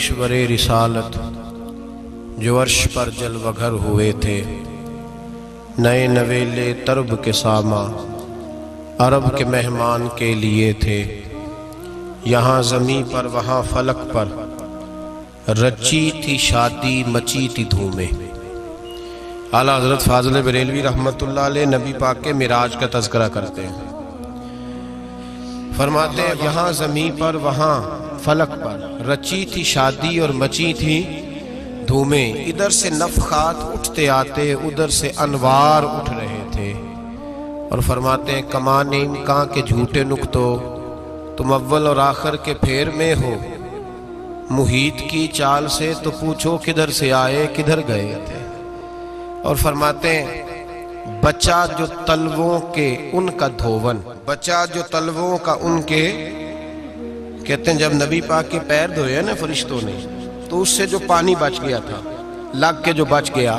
کشور رسالت جو عرش پر جلوہ گر ہوئے تھے، نئے نویلے طرب کے ساما عرب کے مہمان کے لیے تھے۔ یہاں زمیں پر وہاں فلک پر رچی تھی شادی مچی تھی دھومیں۔ اعلیٰ حضرت فاضل بریلوی رحمۃ اللہ علیہ نبی پاک کے معراج کا تذکرہ کرتے ہیں، فرماتے ہیں یہاں زمین پر وہاں فلک پر رچی تھی شادی اور مچی تھی دھومیں۔ ادھر سے نفخات اٹھتے آتے، ادھر سے انوار اٹھ رہے تھے۔ اور فرماتے ہیں کمان امکان کے جھوٹے نکتو، تم اول اور آخر کے پھیر میں ہو۔ محیط کی چال سے تو پوچھو کدھر سے آئے کدھر گئے تھے۔ اور فرماتے ہیں بچہ جو تلووں کے ان کا دھوون، بچہ جو تلووں کا ان کے، کہتے ہیں جب نبی پاک کے پیر دھوئے نا فرشتوں نے تو اس سے جو پانی بچ گیا تھا، لگ کے جو بچ گیا،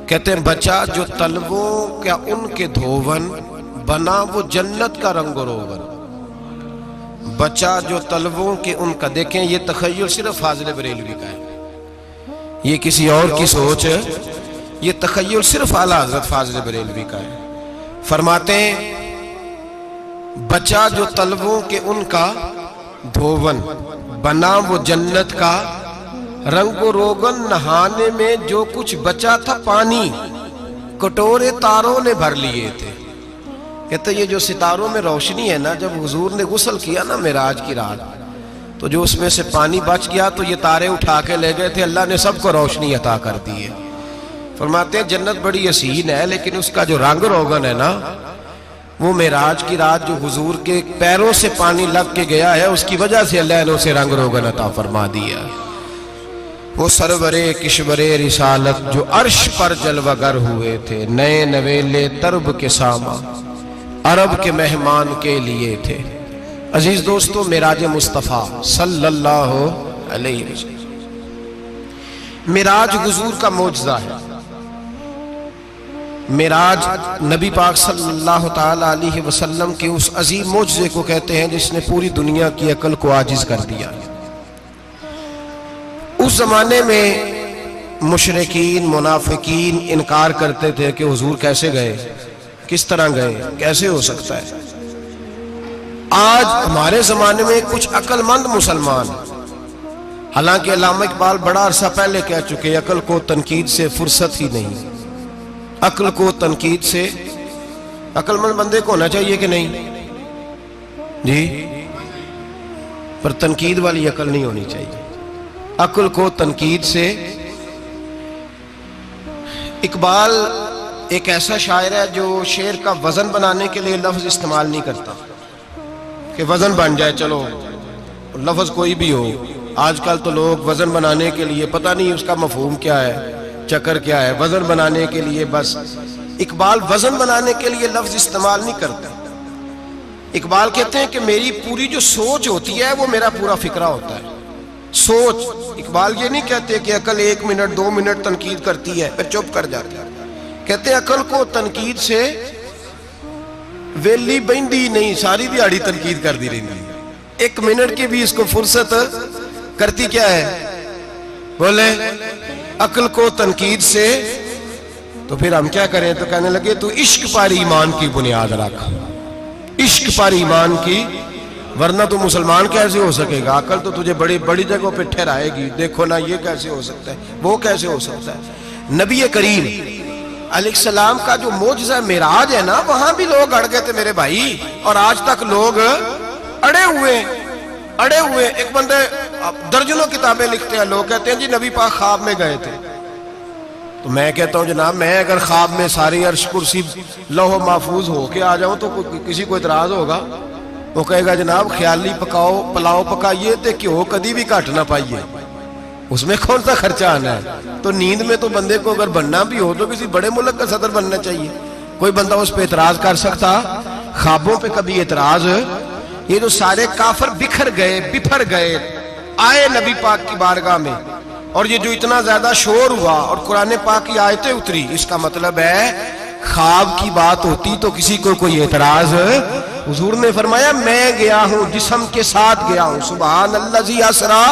کہتے ہیں بچہ جو تلووں کا ان کے دھوون، بنا وہ جنت کا رنگ و روغن۔ بچہ جو تلووں کے ان کا، دیکھیں یہ تخیل صرف فاضل بریلوی کا ہے، یہ کسی اور کی سوچ ہے، یہ تخیل صرف اعلیٰ حضرت فاضل بریلوی کا ہے۔ فرماتے ہیں بچہ جو تلووں کے ان کا دھوون، بنا وہ جنت کا رنگ و روغن۔ نہانے میں جو کچھ بچا تھا پانی، کٹورے تاروں نے بھر لیے تھے۔ کہتے یہ جو ستاروں میں روشنی ہے نا، جب حضور نے غسل کیا نا معراج کی رات، تو جو اس میں سے پانی بچ گیا تو یہ تارے اٹھا کے لے گئے تھے، اللہ نے سب کو روشنی عطا کر دی ہے۔ فرماتے ہیں جنت بڑی حسین ہے، لیکن اس کا جو رنگ روغن ہے نا، وہ معراج کی رات جو حضور کے پیروں سے پانی لگ کے گیا ہے، اس کی وجہ سے اللہ نے اسے رنگ روغن عطا فرما دیا۔ وہ سرور کشور رسالت جو عرش پر جلوہ گر ہوئے تھے، نئے نویلے طرب کے ساما عرب کے مہمان کے لیے تھے۔ عزیز دوستو، معراج مصطفیٰ صلی اللہ علیہ وسلم، معراج حضور کا معجزہ ہے۔ معراج نبی پاک صلی اللہ تعالی علیہ وسلم کے اس عظیم معجزے کو کہتے ہیں جس نے پوری دنیا کی عقل کو عاجز کر دیا۔ اس زمانے میں مشرکین منافقین انکار کرتے تھے کہ حضور کیسے گئے، کس طرح گئے، کیسے ہو سکتا ہے۔ آج ہمارے زمانے میں کچھ عقل مند مسلمان، حالانکہ علامہ اقبال بڑا عرصہ پہلے کہہ چکے عقل کو تنقید سے فرصت ہی نہیں۔ عقل کو تنقید سے، عقل مند بندے کو ہونا چاہیے کہ نہیں جی، پر تنقید والی عقل نہیں ہونی چاہیے۔ عقل کو تنقید سے، اقبال ایک ایسا شاعر ہے جو شعر کا وزن بنانے کے لیے لفظ استعمال نہیں کرتا کہ وزن بن جائے، چلو لفظ کوئی بھی ہو۔ آج کل تو لوگ وزن بنانے کے لیے پتہ نہیں اس کا مفہوم کیا ہے، چکر کیا ہے، وزن بنانے کے لیے بس۔ اقبال وزن بنانے کے لیے لفظ استعمال نہیں کرتا۔ اقبال کہتے ہیں کہ میری پوری جو سوچ ہوتی ہے وہ میرا پورا فکرہ ہوتا ہے۔ سوچ، اقبال یہ نہیں کہتے کہ عقل 1 منٹ 2 منٹ تنقید کرتی ہے پھر چپ کر جاتی ہے۔ کہتے ہیں عقل کو تنقید سے ویلی بہندی نہیں، ساری دیہاڑی تنقید کر دی رہی ہے، 1 منٹ کی بھی اس کو فرصت کرتی کیا ہے، بولے عقل کو تنقید سے۔ تو پھر ہم کیا کریں، تو کہنے لگے تو عشق پر ایمان کی بنیاد رکھ، عشق پر ایمان کی، ورنہ تو مسلمان کیسے ہو سکے گا، عقل تو تجھے بڑی بڑی جگہوں پہ ٹھہرائے گی، دیکھو نا یہ کیسے ہو سکتا ہے، وہ کیسے ہو سکتا ہے۔ نبی کریم علیہ السلام کا جو معجزہ معراج ہے نا، وہاں بھی لوگ اڑ گئے تھے میرے بھائی، اور آج تک لوگ اڑے ہوئے۔ ایک بندے درجنوں کتابیں لکھتے ہیں، لوگ کہتے ہیں جی نبی پاک خواب میں گئے تھے۔ تو میں کہتا ہوں جناب، میں اگر خواب میں ساری عرش کرسی لوح محفوظ ہو کے آ جاؤں تو کسی کو اعتراض ہوگا؟ وہ کہے گا جناب خیالی پلاؤ پکائیے تے کیوں کدی بھی گھٹ نہ پائیے، اس میں کون سا خرچہ آنا ہے۔ تو نیند میں تو بندے کو اگر بننا بھی ہو تو کسی بڑے ملک کا صدر بننا چاہیے، کوئی بندہ اس پہ اعتراض کر سکتا؟ خوابوں پہ کبھی اعتراض؟ یہ جو سارے کافر بکھر گئے آئے نبی پاک کی بارگاہ میں، اور یہ جو اتنا زیادہ شور ہوا اور قرآن پاک کی آیتیں اتری، اس کا مطلب ہے خواب کی بات ہوتی تو کسی کو کوئی اعتراض؟ حضور نے فرمایا میں گیا ہوں، جسم کے ساتھ گیا ہوں، سبحان الذی اسریٰ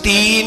3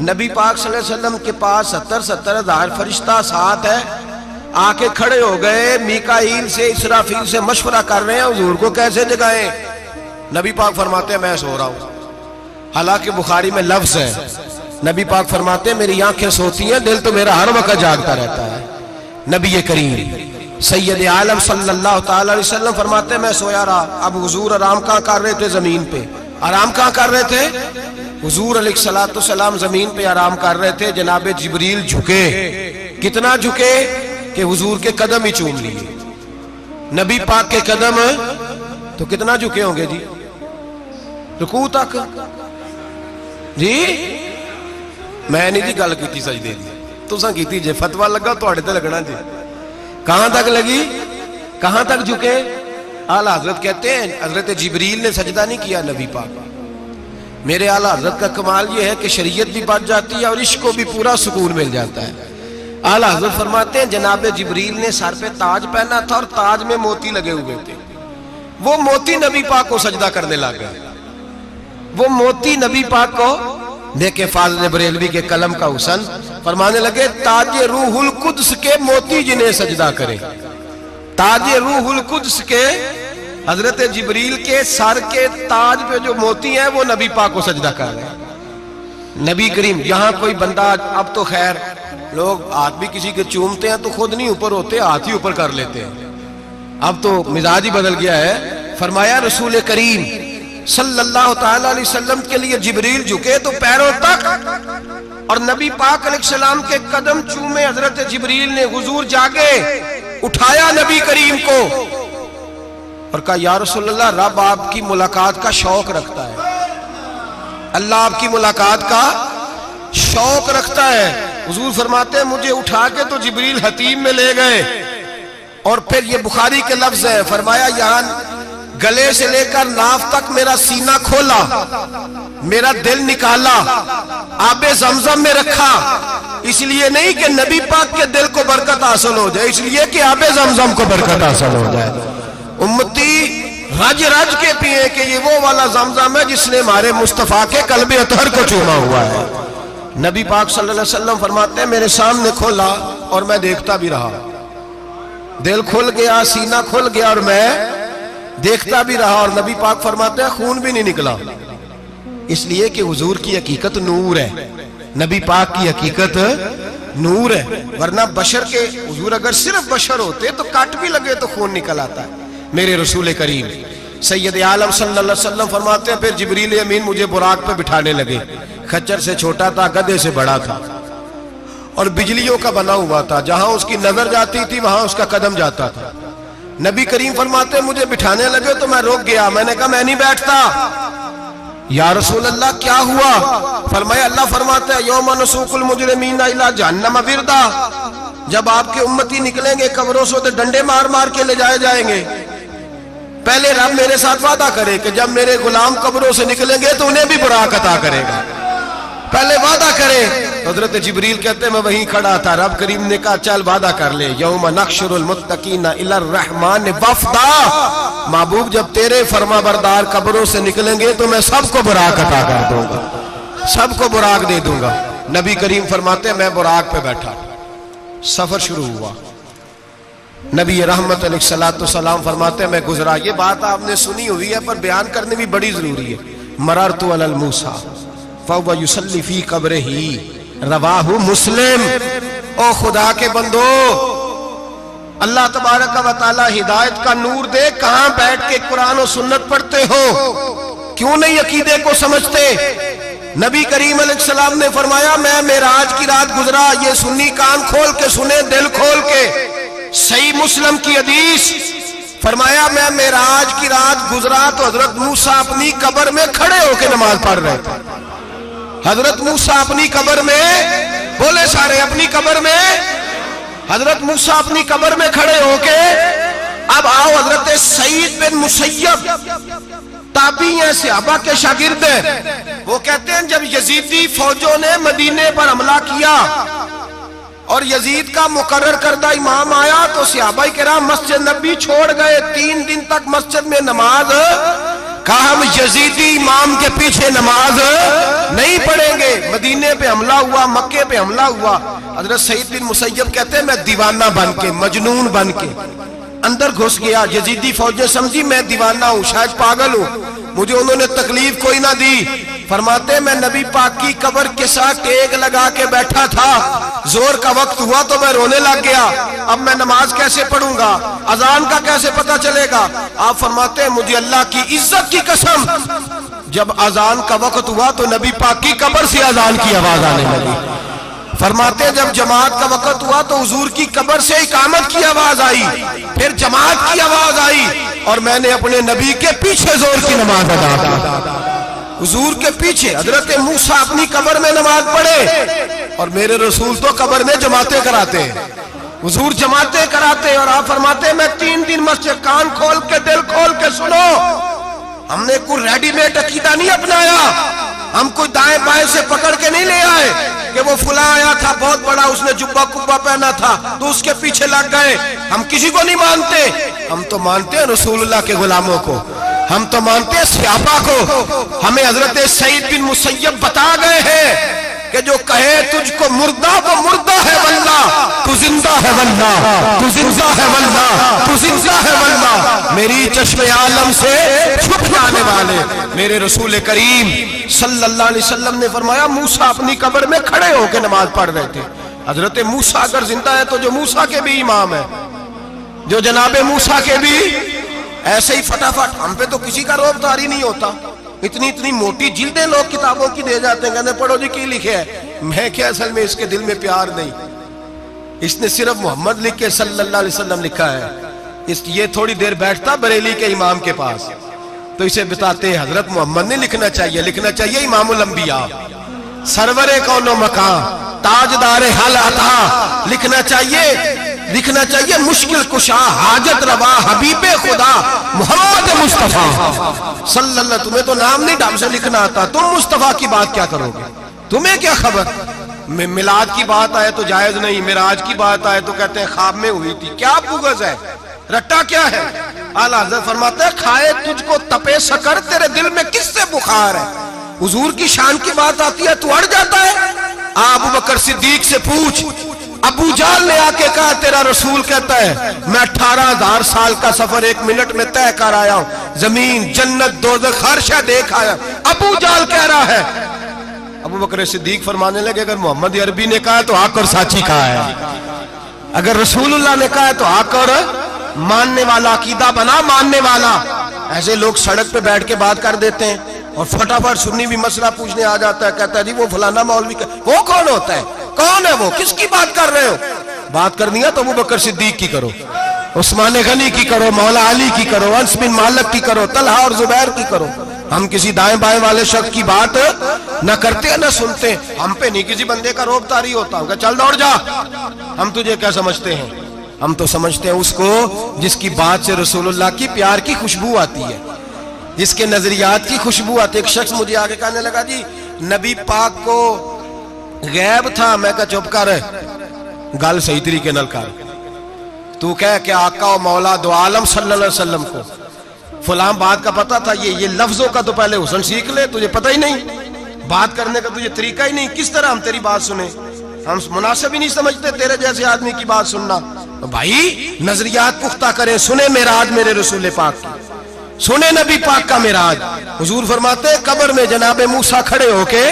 نبی پاک صلی اللہ علیہ وسلم کے پاس 70,000 فرشتہ ساتھ ہے، آ کے کھڑے ہو گئے، میکائیل سے اسرافیل سے مشورہ کر رہے ہیں حضور کو کیسے جگائیں۔ نبی پاک فرماتے ہیں میں سو رہا ہوں، حالانکہ بخاری میں لفظ ہے، نبی پاک فرماتے ہیں میری آنکھیں سوتی ہیں، دل تو میرا ہر وقت جاگتا رہتا ہے۔ نبی کریم سید عالم صلی اللہ تعالی علیہ وسلم فرماتے ہیں میں سویا رہا۔ اب حضور آرام کہاں کر رہے تھے؟ زمین پہ۔ آرام کہاں کر رہے تھے؟ حضور علیہ السلام زمین پہ آرام کر رہے تھے، جناب جبریل جھکے، کتنا جھکے کہ حضور کے قدم ہی چوم لیے۔ نبی پاک کے قدم تو کتنا جھکے ہوں گے جی؟ رکوع تک جی؟ میں نہیں جی گل کی سجدے دی، تساں کیتی جے، فتویٰ لگا تو تے لگنا جی۔ کہاں تک لگی؟ کہاں تک جھکے؟ اعلیٰ حضرت کہتے ہیں حضرت جبریل نے سجدہ نہیں کیا نبی پاک۔ میرے اعلیٰ حضرت کا کمال یہ ہے کہ شریعت بھی بچ جاتی ہے اور عشق کو بھی پورا سکون مل جاتا ہے۔ اعلیٰ حضرت فرماتے ہیں جناب جبریل نے سر پہ تاج پہنا تھا اور تاج میں موتی لگے ہوئے تھے، وہ موتی نبی پاک کو سجدہ کرنے لگ گئے، وہ موتی نبی پاک کو دیکھیں۔ فاضل بریلوی کے قلم کا حسن فرمانے لگے تاج روح القدس کے موتی جنہیں سجدہ کریں، تاج روح القدس کے حضرت جبریل کے سر کے تاج پہ جو موتی ہیں وہ نبی پاک کو سجدہ کر رہے ہیں۔ نبی کریم یہاں کوئی بندہ، اب تو خیر لوگ ہاتھ بھی کسی کے چومتے ہیں تو خود نہیں اوپر ہوتے، ہاتھ ہی اوپر کر لیتے ہیں، اب تو مزاج ہی بدل گیا ہے۔ فرمایا رسول کریم صلی اللہ تعالی علیہ وسلم کے لیے جبریل جھکے تو پیروں تک، اور نبی پاک علیہ السلام کے قدم چومے حضرت جبریل نے۔ حضور جاگے، اٹھایا نبی کریم کو اور کہا یا رسول اللہ رب آپ کی ملاقات کا شوق رکھتا ہے، اللہ آپ کی ملاقات کا شوق رکھتا ہے۔ حضور فرماتے ہیں مجھے اٹھا کے تو جبریل حتیم میں لے گئے، اور پھر یہ بخاری کے لفظ ہے، فرمایا یہاں گلے سے لے کر ناف تک میرا سینہ کھولا، میرا دل نکالا، آب زمزم میں رکھا، اس لیے نہیں کہ نبی پاک کے دل کو برکت حاصل ہو جائے، اس لیے کہ آب زمزم کو برکت حاصل ہو جائے۔ امتی رج رج کے پیئے کہ یہ وہ والا زمزم ہے جس نے ہمارے مصطفیٰ کے قلب اطہر کو چوما ہوا ہے۔ نبی پاک صلی اللہ علیہ وسلم فرماتے ہیں میرے سامنے کھولا اور میں دیکھتا بھی رہا، دل کھل گیا، سینہ کھل گیا اور میں دیکھتا بھی رہا، اور نبی پاک فرماتے ہیں خون بھی نہیں نکلا، اس لیے کہ حضور کی حقیقت نور ہے، نبی پاک کی حقیقت نور ہے، ورنہ بشر کے حضور اگر صرف بشر ہوتے تو کٹ بھی لگے تو خون نکل آتا ہے۔ میرے رسول کریم سید عالم صلی اللہ علیہ وسلم فرماتے ہیں پھر جبریل امین مجھے براق پہ بٹھانے لگے، خچر سے چھوٹا تھا، گدھے سے بڑا تھا، اور بجلیوں کا بنا ہوا تھا، جہاں اس کی نظر جاتی تھی وہاں اس کا قدم جاتا تھا۔ نبی کریم فرماتے ہیں مجھے بٹھانے لگے تو میں رک گیا، میں نے کہا میں نہیں بیٹھتا۔ یا رسول اللہ کیا ہوا؟ فرمایا اللہ فرماتا ہے یوم نسوق المجرمین الی جہنم وردا، جب آپ کے امتی نکلیں گے قبروں سے تو ڈنڈے مار مار کے لے جائے جائیں گے۔ پہلے رب میرے ساتھ وعدہ کرے کہ جب میرے غلام قبروں سے نکلیں گے تو انہیں بھی براق عطا کرے گا، پہلے وعدہ کرے۔ حضرت جبریل کہتے ہیں میں وہیں کھڑا تھا، رب کریم نے کہا چل وعدہ کر لے، یوم نحشر المتقین الی الرحمن وفدا، محبوب جب تیرے فرما بردار قبروں سے نکلیں گے تو میں سب کو براق عطا کر دوں گا، سب کو براق دے دوں گا۔ نبی کریم فرماتے ہیں میں براق پہ بیٹھا، سفر شروع ہوا، نبی رحمت علیہ السلام فرماتے ہیں میں گزرا۔ یہ بات آپ نے سنی ہوئی ہے پر بیان کرنے بھی بڑی ضروری ہے۔ مررت علی الموسیٰ فَهُوَ يُصَلِّ فِي قَبْرِهِ رواہ مسلم۔ او خدا کے بندو، اللہ تبارک و تعالی ہدایت کا نور دے، کہاں بیٹھ کے قرآن و سنت پڑھتے ہو؟ کیوں نہیں عقیدے کو سمجھتے؟ نبی کریم علیہ السلام نے فرمایا میں معراج کی رات گزرا، یہ سنی کان کھول کے سنے، دل کھول کے، صحیح مسلم کی حدیث، فرمایا میں معراج کی رات گزرا تو حضرت موسیٰ اپنی قبر میں کھڑے ہو کے نماز پڑھ رہے تھے۔ حضرت موسیٰ اپنی قبر میں، بولے سارے اپنی قبر میں، حضرت موسیٰ اپنی قبر میں کھڑے ہو کے۔ اب آؤ حضرت سعید بن مسیب تابعی ہیں، صحابہ کے شاگرد ہیں، وہ کہتے ہیں جب یزیدی فوجوں نے مدینے پر حملہ کیا اور یزید کا مقرر کردہ امام آیا تو صحابہ کرام مسجد نبی چھوڑ گئے، 3 دن تک مسجد میں نماز، کہا ہم یزیدی امام کے پیچھے نماز نہیں پڑھیں گے. مدینے پہ حملہ ہوا, مکے پہ حملہ ہوا, حضرت سعید بن مسیب کہتے ہیں میں دیوانہ بن کے, مجنون بن کے اندر گھس گیا. یزیدی فوجیں سمجھی میں دیوانہ ہوں, شاید پاگل ہوں, مجھے انہوں نے تکلیف کوئی نہ دی. فرماتے میں نبی پاک کی قبر کے ساتھ ٹیک لگا کے بیٹھا تھا, زور کا وقت ہوا تو میں رونے لگ گیا. اب میں نماز کیسے پڑھوں گا, اذان کا کیسے پتہ چلے گا. آپ فرماتے ہیں مجھے اللہ کی عزت کی قسم, جب اذان کا وقت ہوا تو نبی پاک کی قبر سے اذان کی آواز آنے لگی. فرماتے ہیں جب جماعت کا وقت ہوا تو حضور کی قبر سے اقامت کی آواز آئی, پھر جماعت کی آواز آئی, اور میں نے اپنے نبی کے پیچھے زور کی نماز ادا کی. حضور کے پیچھے حضرت موسیٰ اپنی قبر میں نماز پڑھے, اور میرے رسول تو قبر میں جماعتیں کراتے ہیں. حضور جماعتیں کراتے, اور آپ فرماتے ہیں میں 3 دن مسجد, کان کھول کے دل کھول کے سنو, ہم نے کوئی ریڈی میڈ عقیدہ نہیں اپنایا, ہم کوئی دائیں بائیں سے پکڑ کے نہیں لے آئے کہ وہ فلاں آیا تھا بہت بڑا, اس نے جبہ کبہ پہنا تھا تو اس کے پیچھے لگ گئے. ہم کسی کو نہیں مانتے, ہم تو مانتے ہیں رسول اللہ کے غلاموں کو, ہم تو مانتے ہیں صحابہ کو. ہمیں حضرت سعید بن مسیب بتا گئے ہیں کہ جو کہے تجھ کو مردہ وہ مردہ ہے واللہ, تو زندہ ہے واللہ, تو زندہ ہے واللہ, تو زندہ ہے واللہ. میری چشم عالم سے چھپ جانے والے میرے رسول کریم صلی اللہ علیہ وسلم نے فرمایا موسیٰ اپنی قبر میں کھڑے ہو کے نماز پڑھ رہے تھے. حضرت موسیٰ اگر زندہ ہے تو جو موسیٰ کے بھی امام ہے, جو جناب موسیٰ کے بھی ایسے ہی فٹافٹ. ہم پہ تو کسی کا روب داری نہیں ہوتا, اتنی موٹی جلدیں لوگ کتابوں کی دے جاتے ہیں, کہتے پڑھو جی کی لکھے ہے. میں کیا, اصل میں اس کے دل میں پیار نہیں, اس نے صرف محمد لکھ کے صلی اللہ علیہ وسلم لکھا ہے. یہ تھوڑی دیر بیٹھتا بریلی کے امام کے پاس تو اسے بتاتے ہیں حضرت محمد نے لکھنا چاہیے, لکھنا چاہیے امام الانبیاء, سرور کون و مکان, تاجدار حل عطا, لکھنا چاہیے مشکل کشا, حاجت روا, حبیب خدا محمد مصطفیٰ صلی اللہ. تمہیں تو نام نہیں ڈھنگ سے لکھنا آتا, تم مصطفیٰ کی بات کیا کرو گے, تمہیں کیا خبر. میلاد کی بات آئے تو جائز نہیں, معراج کی بات آئے تو کہتے ہیں خواب میں ہوئی تھی. کیا بغض ہے, رٹا کیا ہے. اعلیٰ حضرت فرماتا ہے کھائے تجھ کو تپے سکر, تیرے دل میں کس سے بخار ہے. حضور کی شان کی بات آتی ہے تو اڑ جاتا ہے. ابو بکر صدیق سے پوچھ, ابو جہل نے آ کے کہا تیرا رسول کہتا ہے میں 18,000 سال کا سفر 1 منٹ میں طے کر آیا ہوں, زمین جنت دوزخ ہر شے دیکھ آیا. ابو جہل کہہ رہا ہے. ابو بکر صدیق فرمانے لگے اگر محمد عربی نے کہا ہے تو حق اور سچی کہا ہے, اگر رسول اللہ نے کہا ہے تو حق اور ماننے والا, عقیدہ بنا ماننے والا. ایسے لوگ سڑک پہ بیٹھ کے بات کر دیتے ہیں اور فٹافٹ سنی بھی مسئلہ پوچھنے آ جاتا ہے, کہتا ہے جی وہ فلانا مولوی کا, وہ کون ہوتا ہے, کون ہے وہ, کس کی بات کر رہے ہو. بات کرنی ہے تو ابو بکر صدیق کی کرو, عثمان غنی کی کرو, مولا علی کی کرو, انس بن مالک کی کرو, طلحہ اور زبیر کی کرو. ہم کسی دائیں بائیں والے شخص کی بات نہ کرتے نہ سنتے. ہم پہ نہیں کسی بندے کا روب طاری ہوتا, ہم کہ چل دوڑ جا, ہم تجھے کیا سمجھتے ہیں. ہم تو سمجھتے ہیں اس کو جس کی بات سے رسول اللہ کی پیار کی خوشبو آتی ہے, جس کے نظریات کی خوشبو آتی ہے. ایک شخص مجھے آگے کہنے لگا جی نبی پاک کو غیب تھا. میں کہا چپ کر, گل صحیح طریقے نال کر. تو کہہ کہ آقا و مولا دو عالم صلی اللہ علیہ وسلم کو فلاں بات کا پتہ تھا, یہ لفظوں کا تو پہلے حسن سیکھ لے, تجھے پتہ ہی نہیں, بات کرنے کا تجھے طریقہ ہی نہیں, کس طرح ہم تیری بات سنیں. ہم مناسب ہی نہیں سمجھتے تیرے جیسے آدمی کی بات سننا. بھائی نظریات پختہ کریں, سنیں معراج میرے رسول پاک کی, سنیں نبی پاک کا معراج. حضور فرماتے ہیں قبر میں جناب موسیٰ کھڑے ہو کے,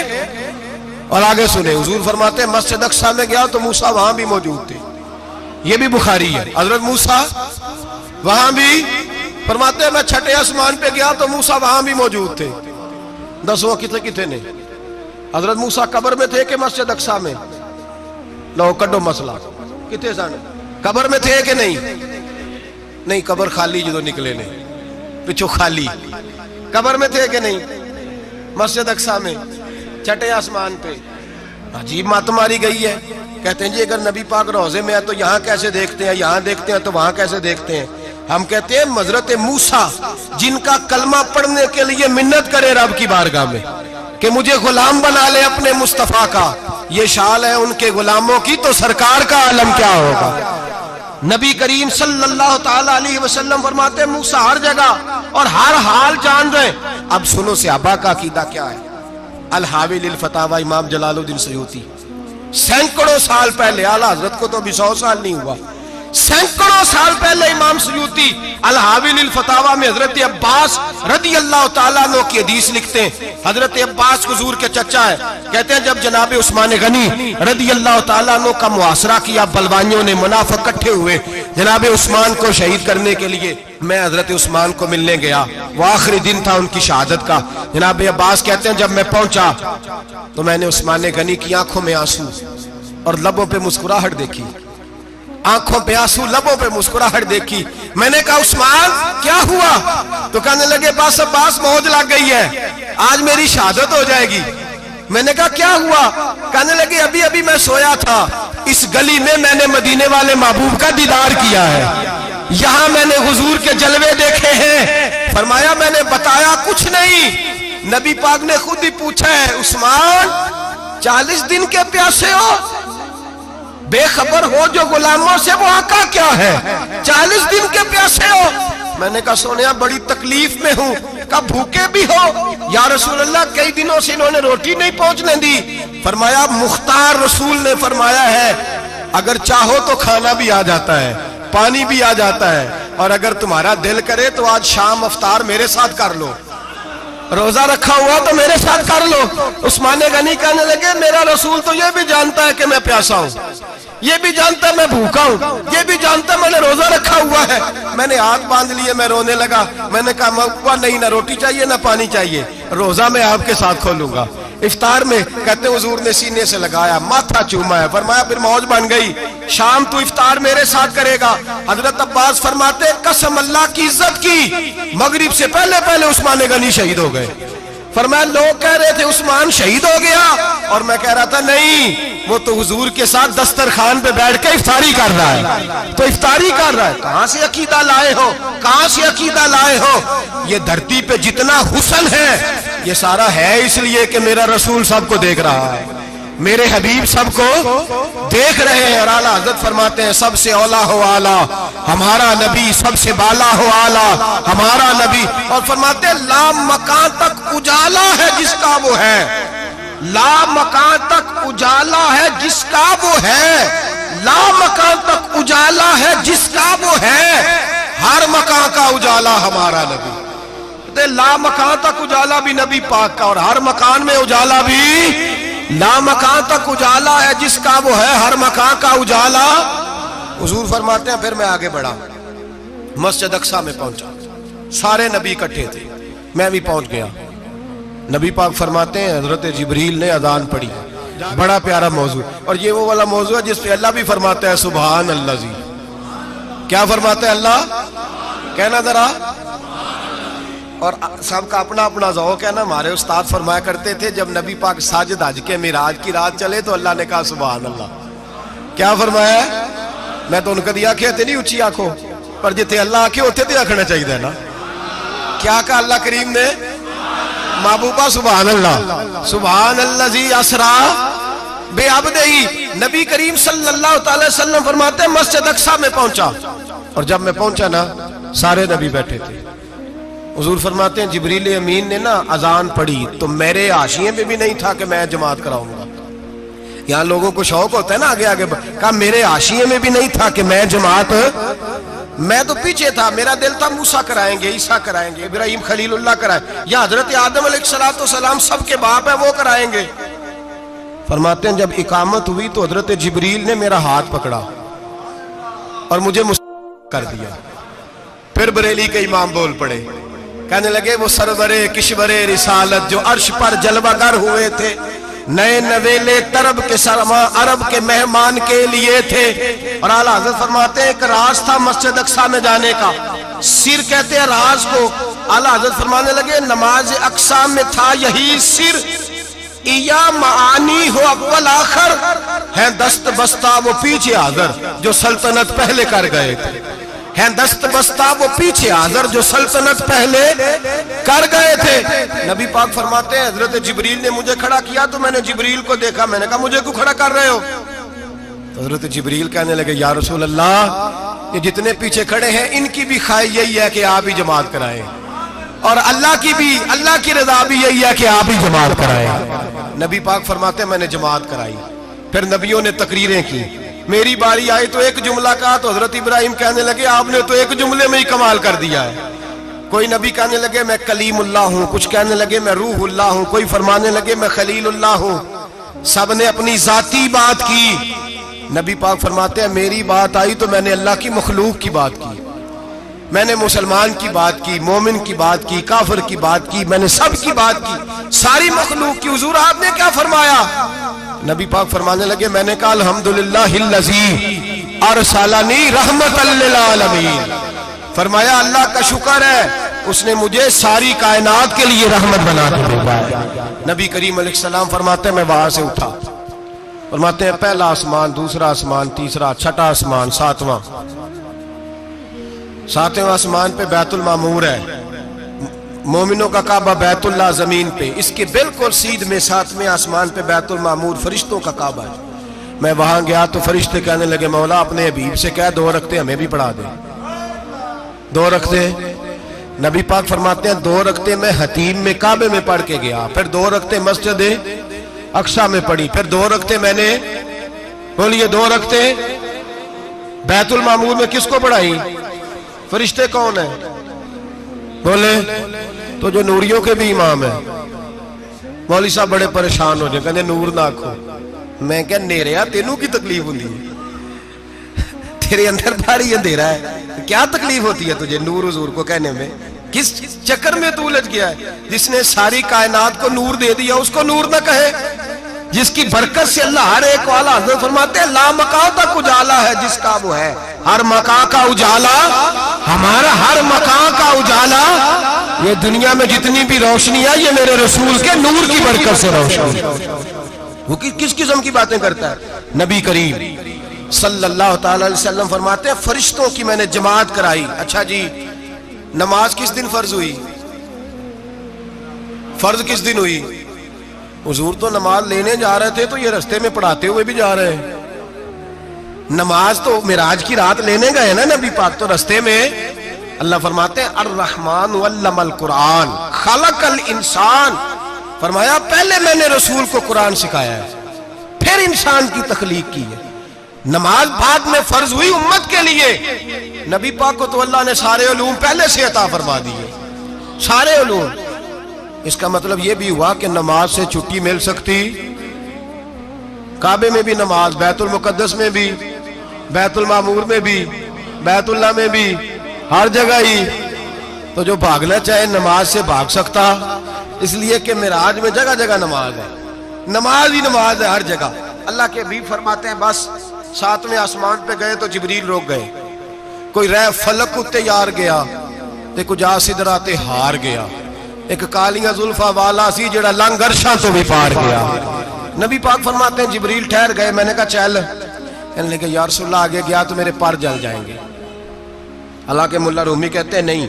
اور آگے سنیں حضور فرماتے ہیں مسجد اقصی میں گیا تو موسیٰ وہاں بھی موجود تھے. یہ بھی بخاری ہے. حضرت موسیٰ وہاں بھی, فرماتے ہیں میں 6 آسمان پہ گیا تو موسیٰ وہاں بھی موجود تھے. دسو کتنے نے. حضرت موسیٰ قبر میں تھے کہ مسجد اقصی میں, لو کڈو مسئلہ, کتنے سن قبر میں تھے کہ نہیں, قبر خالی جدو نکلے نے پچھو خالی, قبر میں تھے کہ نہیں, مسجد اقصی میں 6 آسمان پہ. عجیب بات ماری گئی ہے. کہتے ہیں جی اگر نبی پاک روضے میں ہے تو یہاں کیسے دیکھتے ہیں, یہاں دیکھتے ہیں تو وہاں کیسے دیکھتے ہیں. ہم کہتے ہیں حضرت موسیٰ جن کا کلمہ پڑھنے کے لیے منت کرے رب کی بارگاہ میں کہ مجھے غلام بنا لے اپنے مصطفیٰ کا, یہ شان ہے ان کے غلاموں کی, تو سرکار کا عالم کیا ہوگا. نبی کریم صلی اللہ تعالی علیہ وسلم فرماتے ہیں موسیٰ ہر جگہ اور ہر حال جان رہے. اب سنو صحابہ کا عقیدہ کیا ہے. الحاوی للفتاوی امام جلال الدین سیوطی، سینکڑوں سال پہلے، اعلیٰ حضرت کو تو ابھی 100 سال نہیں ہوا، سینکڑوں سال پہلے امام سیوطی الحاوی للفتاوی میں حضرت عباس رضی اللہ تعالیٰ عنہ کی حدیث لکھتے ہیں۔ حضرت عباس حضور کے چچا ہے، کہتے ہیں جب جناب عثمان غنی رضی اللہ تعالیٰ عنہ کا محاصرہ کیا، بلوانیوں نے، منافق اکٹھے ہوئے جناب عثمان کو شہید کرنے کے لیے، میں حضرت عثمان کو ملنے گیا، وہ آخری دن تھا ان کی شہادت کا۔ جناب عباس کہتے ہیں جب میں پہنچا تو میں نے عثمان غنی کی آنکھوں میں آنسو اور لبوں پہ مسکراہٹ دیکھی، آنکھوں پہ آنسو، لبوں پہ مسکراہٹ دیکھی۔ میں نے کہا عثمان کیا ہوا؟ تو کہنے لگے بس عباس موج لگ گئی ہے، آج میری شہادت ہو جائے گی۔ میں نے کہا کیا ہوا؟ کہنے لگے ابھی ابھی میں سویا تھا، اس گلی میں نے مدینے والے محبوب کا دیدار کیا ہے، یہاں میں نے حضور کے جلوے دیکھے ہیں۔ فرمایا میں نے بتایا کچھ نہیں، نبی پاک نے خود ہی پوچھا ہے عثمان 40 دن کے پیاسے ہو، بے خبر ہو جو غلاموں سے وہ آقا کیا ہے، 40 دن کے پیاسے ہو؟ میں نے کہا سونیا بڑی تکلیف میں ہوں۔ کہا بھوکے بھی ہو؟ یا رسول اللہ کئی دنوں سے انہوں نے روٹی نہیں پہنچنے دی۔ فرمایا مختار رسول نے فرمایا ہے اگر چاہو تو کھانا بھی آ جاتا ہے، پانی بھی آ جاتا ہے، اور اگر تمہارا دل کرے تو آج شام افطار میرے ساتھ کر لو، روزہ رکھا ہوا تو میرے ساتھ کر لو۔ عثمان غنی کہنے لگے میرا رسول تو یہ بھی جانتا ہے کہ میں پیاسا ہوں، یہ بھی جانتا ہے میں بھوکا ہوں، یہ بھی جانتا ہے میں نے روزہ رکھا ہوا ہے۔ میں نے ہاتھ باندھ لیے، میں رونے لگا، میں نے کہا نہیں، نہ روٹی چاہیے نہ پانی چاہیے، روزہ میں آپ کے ساتھ کھولوں گا۔ افطار میں کہتے حضور نے سینے سے لگایا، ماتھا چوما ہے، فرمایا پھر موج بن گئی، شام تو افطار میرے ساتھ کرے گا۔ حضرت عباس فرماتے قسم اللہ کی عزت کی، مغرب سے پہلے پہلے عثمان غنی شہید ہو گئے۔ فرمایا لوگ کہہ رہے تھے عثمان شہید ہو گیا، اور میں کہہ رہا تھا نہیں، وہ تو حضور کے ساتھ دسترخوان پہ بیٹھ کے افطاری کر رہا ہے، تو افطاری کر رہا ہے۔ کہاں سے عقیدہ لائے ہو، کہاں سے عقیدہ لائے ہو؟ یہ دھرتی پہ جتنا حسن ہے یہ سارا ہے اس لیے کہ میرا رسول سب کو دیکھ رہا ہے، میرے حبیب سب کو دیکھ رہے ہیں۔ اور اعلیٰ حضرت فرماتے ہیں سب سے اولا ہو اعلیٰ ہمارا نبی، سب سے بالا ہو اعلیٰ ہمارا نبی۔ اور فرماتے ہیں لا مکان تک اجالا ہے جس کا وہ ہے، لا مکان تک اجالا ہے جس کا وہ ہے، لا مکان تک اجالا ہے جس کا وہ ہے، ہر مکان کا اجالا ہمارا نبی۔ لا مکان تک اجالا بھی نبی پاک کا، اور ہر مکان میں اجالا بھی، لا مکان تک اجالا ہے جس کا وہ ہے، ہر مکان کا اجالا۔ حضور فرماتے ہیں پھر میں آگے بڑھا، مسجد اقصی میں پہنچا، سارے نبی اکٹھے تھے، میں بھی پہنچ گیا۔ نبی پاک فرماتے ہیں حضرت جبریل نے اذان پڑھی، بڑا پیارا موضوع، اور یہ وہ والا موضوع ہے جس پہ اللہ بھی فرماتا ہے سبحان اللہ جی۔ کیا فرماتے ہیں اللہ؟ کہنا ذرا، اور سب کا اپنا اپنا ذوق ہے نا۔ ہمارے استاد فرمایا کرتے تھے جب نبی پاک ساجد حج کے معراج کی رات چلے تو اللہ نے کہا سبحان اللہ۔ کیا فرمایا ہے؟ میں تو ان کا دیا کہ نہیں اچھی آنکھوں پر جتے اللہ آنکھیں ہوتے تھے آنکھنا چاہیے نا۔ کیا کہا اللہ کریم نے؟ محبوبہ سبحان اللہ، سبحان الذی اسرا بعبدہ۔ نبی کریم صلی اللہ تعالی وسلم فرماتے ہیں مسجد اقصی میں پہنچا، اور جب میں پہنچا نا سارے نبی بیٹھے تھے۔ حضور فرماتے ہیں جبریل امین نے نا اذان پڑھی تو میرے حاشیے میں بھی نہیں تھا کہ میں جماعت کراؤں گا۔ یہاں لوگوں کو شوق ہوتا ہے نا آگے آگے، کہا میرے حاشیے میں بھی نہیں تھا کہ میں جماعت، میں تو پیچھے تھا، میرا دل تھا موسیٰ کرائیں گے، عیسیٰ کرائیں گے، ابراہیم خلیل اللہ کرائیں، یا حضرت آدم علیہ السلام سب کے باپ ہیں وہ کرائیں گے۔ فرماتے ہیں جب اقامت ہوئی تو حضرت جبریل نے میرا ہاتھ پکڑا اور مجھے کر دیا۔ پھر بریلی کے امام بول پڑے، کہنے لگے وہ سرورے کشورے رسالت جو عرش پر جلوہ گر ہوئے تھے، نئے نویلے طرب کے سرما عرب کے مہمان کے لیے تھے۔ اور اعلیٰ حضرت فرماتے ہیں ایک راز تھا مسجد اقصی میں جانے کا، سر کہتے ہیں راز کو۔ اعلیٰ حضرت فرمانے لگے نماز اقصی میں تھا یہی سر، یا معانی ہو اول آخر، ہیں دست بستہ وہ پیچھے حاضر جو سلطنت پہلے کر گئے تھے، ہیں دست بستہ وہ پیچھے حاضر جو سلطنت پہلے کر گئے تھے۔ نبی پاک فرماتے ہیں حضرت جبریل نے مجھے کھڑا کیا تو میں نے جبریل کو دیکھا، میں نے کہا مجھے کیوں کھڑا کر رہے ہو؟ تو حضرت جبریل کہنے لگے یا رسول اللہ یہ جتنے پیچھے کھڑے ہیں ان کی بھی خواہش یہی ہے کہ آپ ہی جماعت کرائیں۔ اور اللہ کی رضا بھی یہی ہے کہ آپ ہی جماعت کرائیں۔ نبی پاک فرماتے ہیں میں نے جماعت کرائی، پھر نبیوں نے تقریریں کی، میری باری آئی تو ایک جملہ کہا تو حضرت ابراہیم کہنے لگے آپ نے تو ایک جملے میں ہی کمال کر دیا ہے۔ کوئی نبی کہنے لگے میں کلیم اللہ ہوں، کچھ کہنے لگے میں روح اللہ ہوں، کوئی فرمانے لگے میں خلیل اللہ ہوں، سب نے اپنی ذاتی بات کی۔ نبی پاک فرماتے ہیں میری بات آئی تو میں نے اللہ کی مخلوق کی بات کی، میں نے مسلمان کی بات کی، مومن کی بات کی، کافر کی بات کی، میں نے سب کی بات کی، ساری مخلوق کی۔ حضور آپ نے کیا فرمایا؟ نبی پاک فرمانے لگے میں نے کہا الحمدللہ الذی ارسلنی رحمت للعالمین، فرمایا اللہ کا شکر ہے اس نے مجھے ساری کائنات کے لیے رحمت بنا کے بھیجا ہے۔ نبی کریم علیہ السلام فرماتے ہیں میں وہاں سے اٹھا، فرماتے ہیں پہلا آسمان، دوسرا آسمان، تیسرا، چھٹا آسمان، ساتواں آسمان پہ بیت المعمور ہے، مومنوں کا کعبہ بیت اللہ زمین پہ، اس کے بالکل سیدھ میں ساتویں آسمان پہ بیت المعمور فرشتوں کا کعبہ ہے۔ میں وہاں گیا تو فرشتے کہنے لگے مولا اپنے حبیب سے کہہ 2 رکعتیں ہمیں بھی پڑھا دے۔ 2 رکعتیں، نبی پاک فرماتے ہیں 2 رکعتیں میں حتیم میں کعبے میں پڑھ کے گیا، پھر 2 رکعتیں مسجد اقصی میں پڑھی، پھر 2 رکعتیں میں نے، بولیے 2 رکعتیں بیت المعمور میں کس کو پڑھائی؟ فرشتے کون ہیں؟ بولے تو جو نوریوں کے بھی امام ہیں۔ مولوی صاحب بڑے پریشان ہو جائے، کہنے نور نہ آکھو۔ میں کہ نیریا تینوں کی تکلیف ہوندی ہے، تیرے اندر بھاری اندھیرا ہے، کیا تکلیف ہوتی ہے تجھے نور حضور کو کہنے میں؟ کس چکر میں تو الجھ گیا ہے؟ جس نے ساری کائنات کو نور دے دیا اس کو نور نہ کہے؟ جس کی برکت سے اللہ ہر ایک والا، حضرت فرماتے ہیں لا مکان تک اجالا ہے جس کا وہ ہے، ہر مکان کا اجالا ہمارا، ہر مکان کا اجالا، یہ دنیا میں جتنی بھی روشنی ہے یہ میرے رسول کے نور کی برکت سے روشنی۔ وہ کس قسم کی باتیں کرتا ہے؟ نبی کریم صلی اللہ تعالی علیہ وسلم فرماتے ہیں فرشتوں کی میں نے جماعت کرائی۔ اچھا جی نماز کس دن فرض ہوئی؟ فرض کس دن ہوئی؟ حضور تو نماز لینے جا رہے تھے تو یہ رستے میں پڑھاتے ہوئے بھی جا رہے ہیں۔ نماز تو معراج کی رات لینے گئے نا نبی پاک، تو رستے میں اللہ فرماتے ہیں الرحمن علم القرآن خلق الانسان، فرمایا پہلے میں نے رسول کو قرآن سکھایا ہے پھر انسان کی تخلیق کی ہے۔ نماز بعد میں فرض ہوئی امت کے لیے، نبی پاک کو تو اللہ نے سارے علوم پہلے سے عطا فرما دیے، سارے علوم۔ اس کا مطلب یہ بھی ہوا کہ نماز سے چھٹی مل سکتی، کعبے میں بھی نماز، بیت المقدس میں بھی، بیت المعمور میں بھی، بیت اللہ میں بھی، ہر جگہ ہی۔ تو جو بھاگنا چاہے نماز سے بھاگ سکتا، اس لیے کہ معراج میں جگہ جگہ نماز ہے، نماز ہی نماز ہے ہر جگہ۔ اللہ کے حبیب فرماتے ہیں بس 7ویں آسمان پہ گئے تو جبریل روک گئے، کوئی رہ فلک اتے یار گیا تے کچھ سدراتے ہار گیا، ایک کالیاں زلفاں والا سی جڑا لنگ عرشاں تو بھی پار گیا۔ نبی پاک فرماتے ہیں جبریل ٹھہر گئے، میں نے کہا چل، کہنے لگے یا رسول اللہ آگے گیا تو میرے پر جل جائیں گے۔ حالانکہ ملا رومی کہتے ہیں نہیں،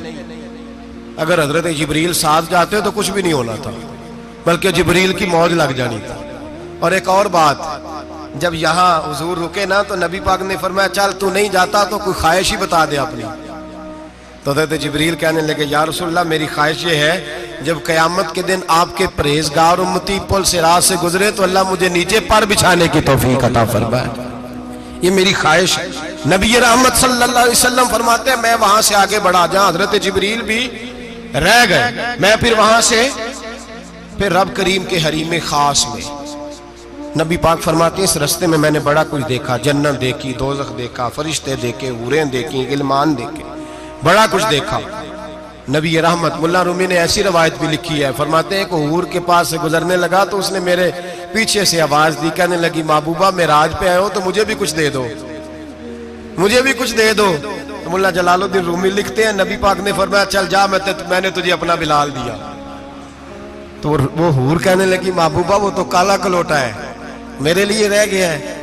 اگر حضرت جبریل ساتھ جاتے تو کچھ بھی نہیں ہونا تھا، بلکہ جبریل کی موج لگ جانی تھی۔ اور ایک اور بات، جب یہاں حضور رکے نا تو نبی پاک نے فرمایا چل تو نہیں جاتا تو کوئی خواہش ہی بتا دے اپنی۔ تو حضرت جبریل کہنے لگے یا رسول اللہ میری خواہش یہ ہے جب قیامت کے دن آپ کے پرہیزگار امتی پل سے راہ سے گزرے تو اللہ مجھے نیچے پر بچھانے کی توفیق عطا فرمائے، یہ میری خواہش ہے۔ نبی رحمت صلی اللہ علیہ وسلم فرماتے ہیں میں وہاں سے آگے بڑھا جاؤں، حضرت جبریل بھی رہ گئے، میں پھر وہاں سے پھر رب کریم کے حریم خاص میں۔ نبی پاک فرماتے ہیں اس رستے میں نے بڑا کچھ دیکھا، جنت دیکھی، دوزخ دیکھا، فرشتے دیکھے، حوریں دیکھی، غلمان دیکھے، بڑا کچھ دیکھا۔ نبی رحمت ملا رومی نے ایسی روایت بھی لکھی ہے، فرماتے ہیں کہ حور کے پاس سے گزرنے لگا تو اس نے میرے پیچھے سے آواز دی، کہنے لگی محبوبہ معراج پہ آئے ہو تو مجھے بھی کچھ دے دو، مجھے بھی کچھ دے دو۔ تو ملا جلال الدین رومی لکھتے ہیں نبی پاک نے فرمایا چل جا میں نے تجھے اپنا بلال دیا۔ تو وہ حور کہنے لگی محبوبہ وہ تو کالا کلوٹا ہے، میرے لیے رہ گیا ہے۔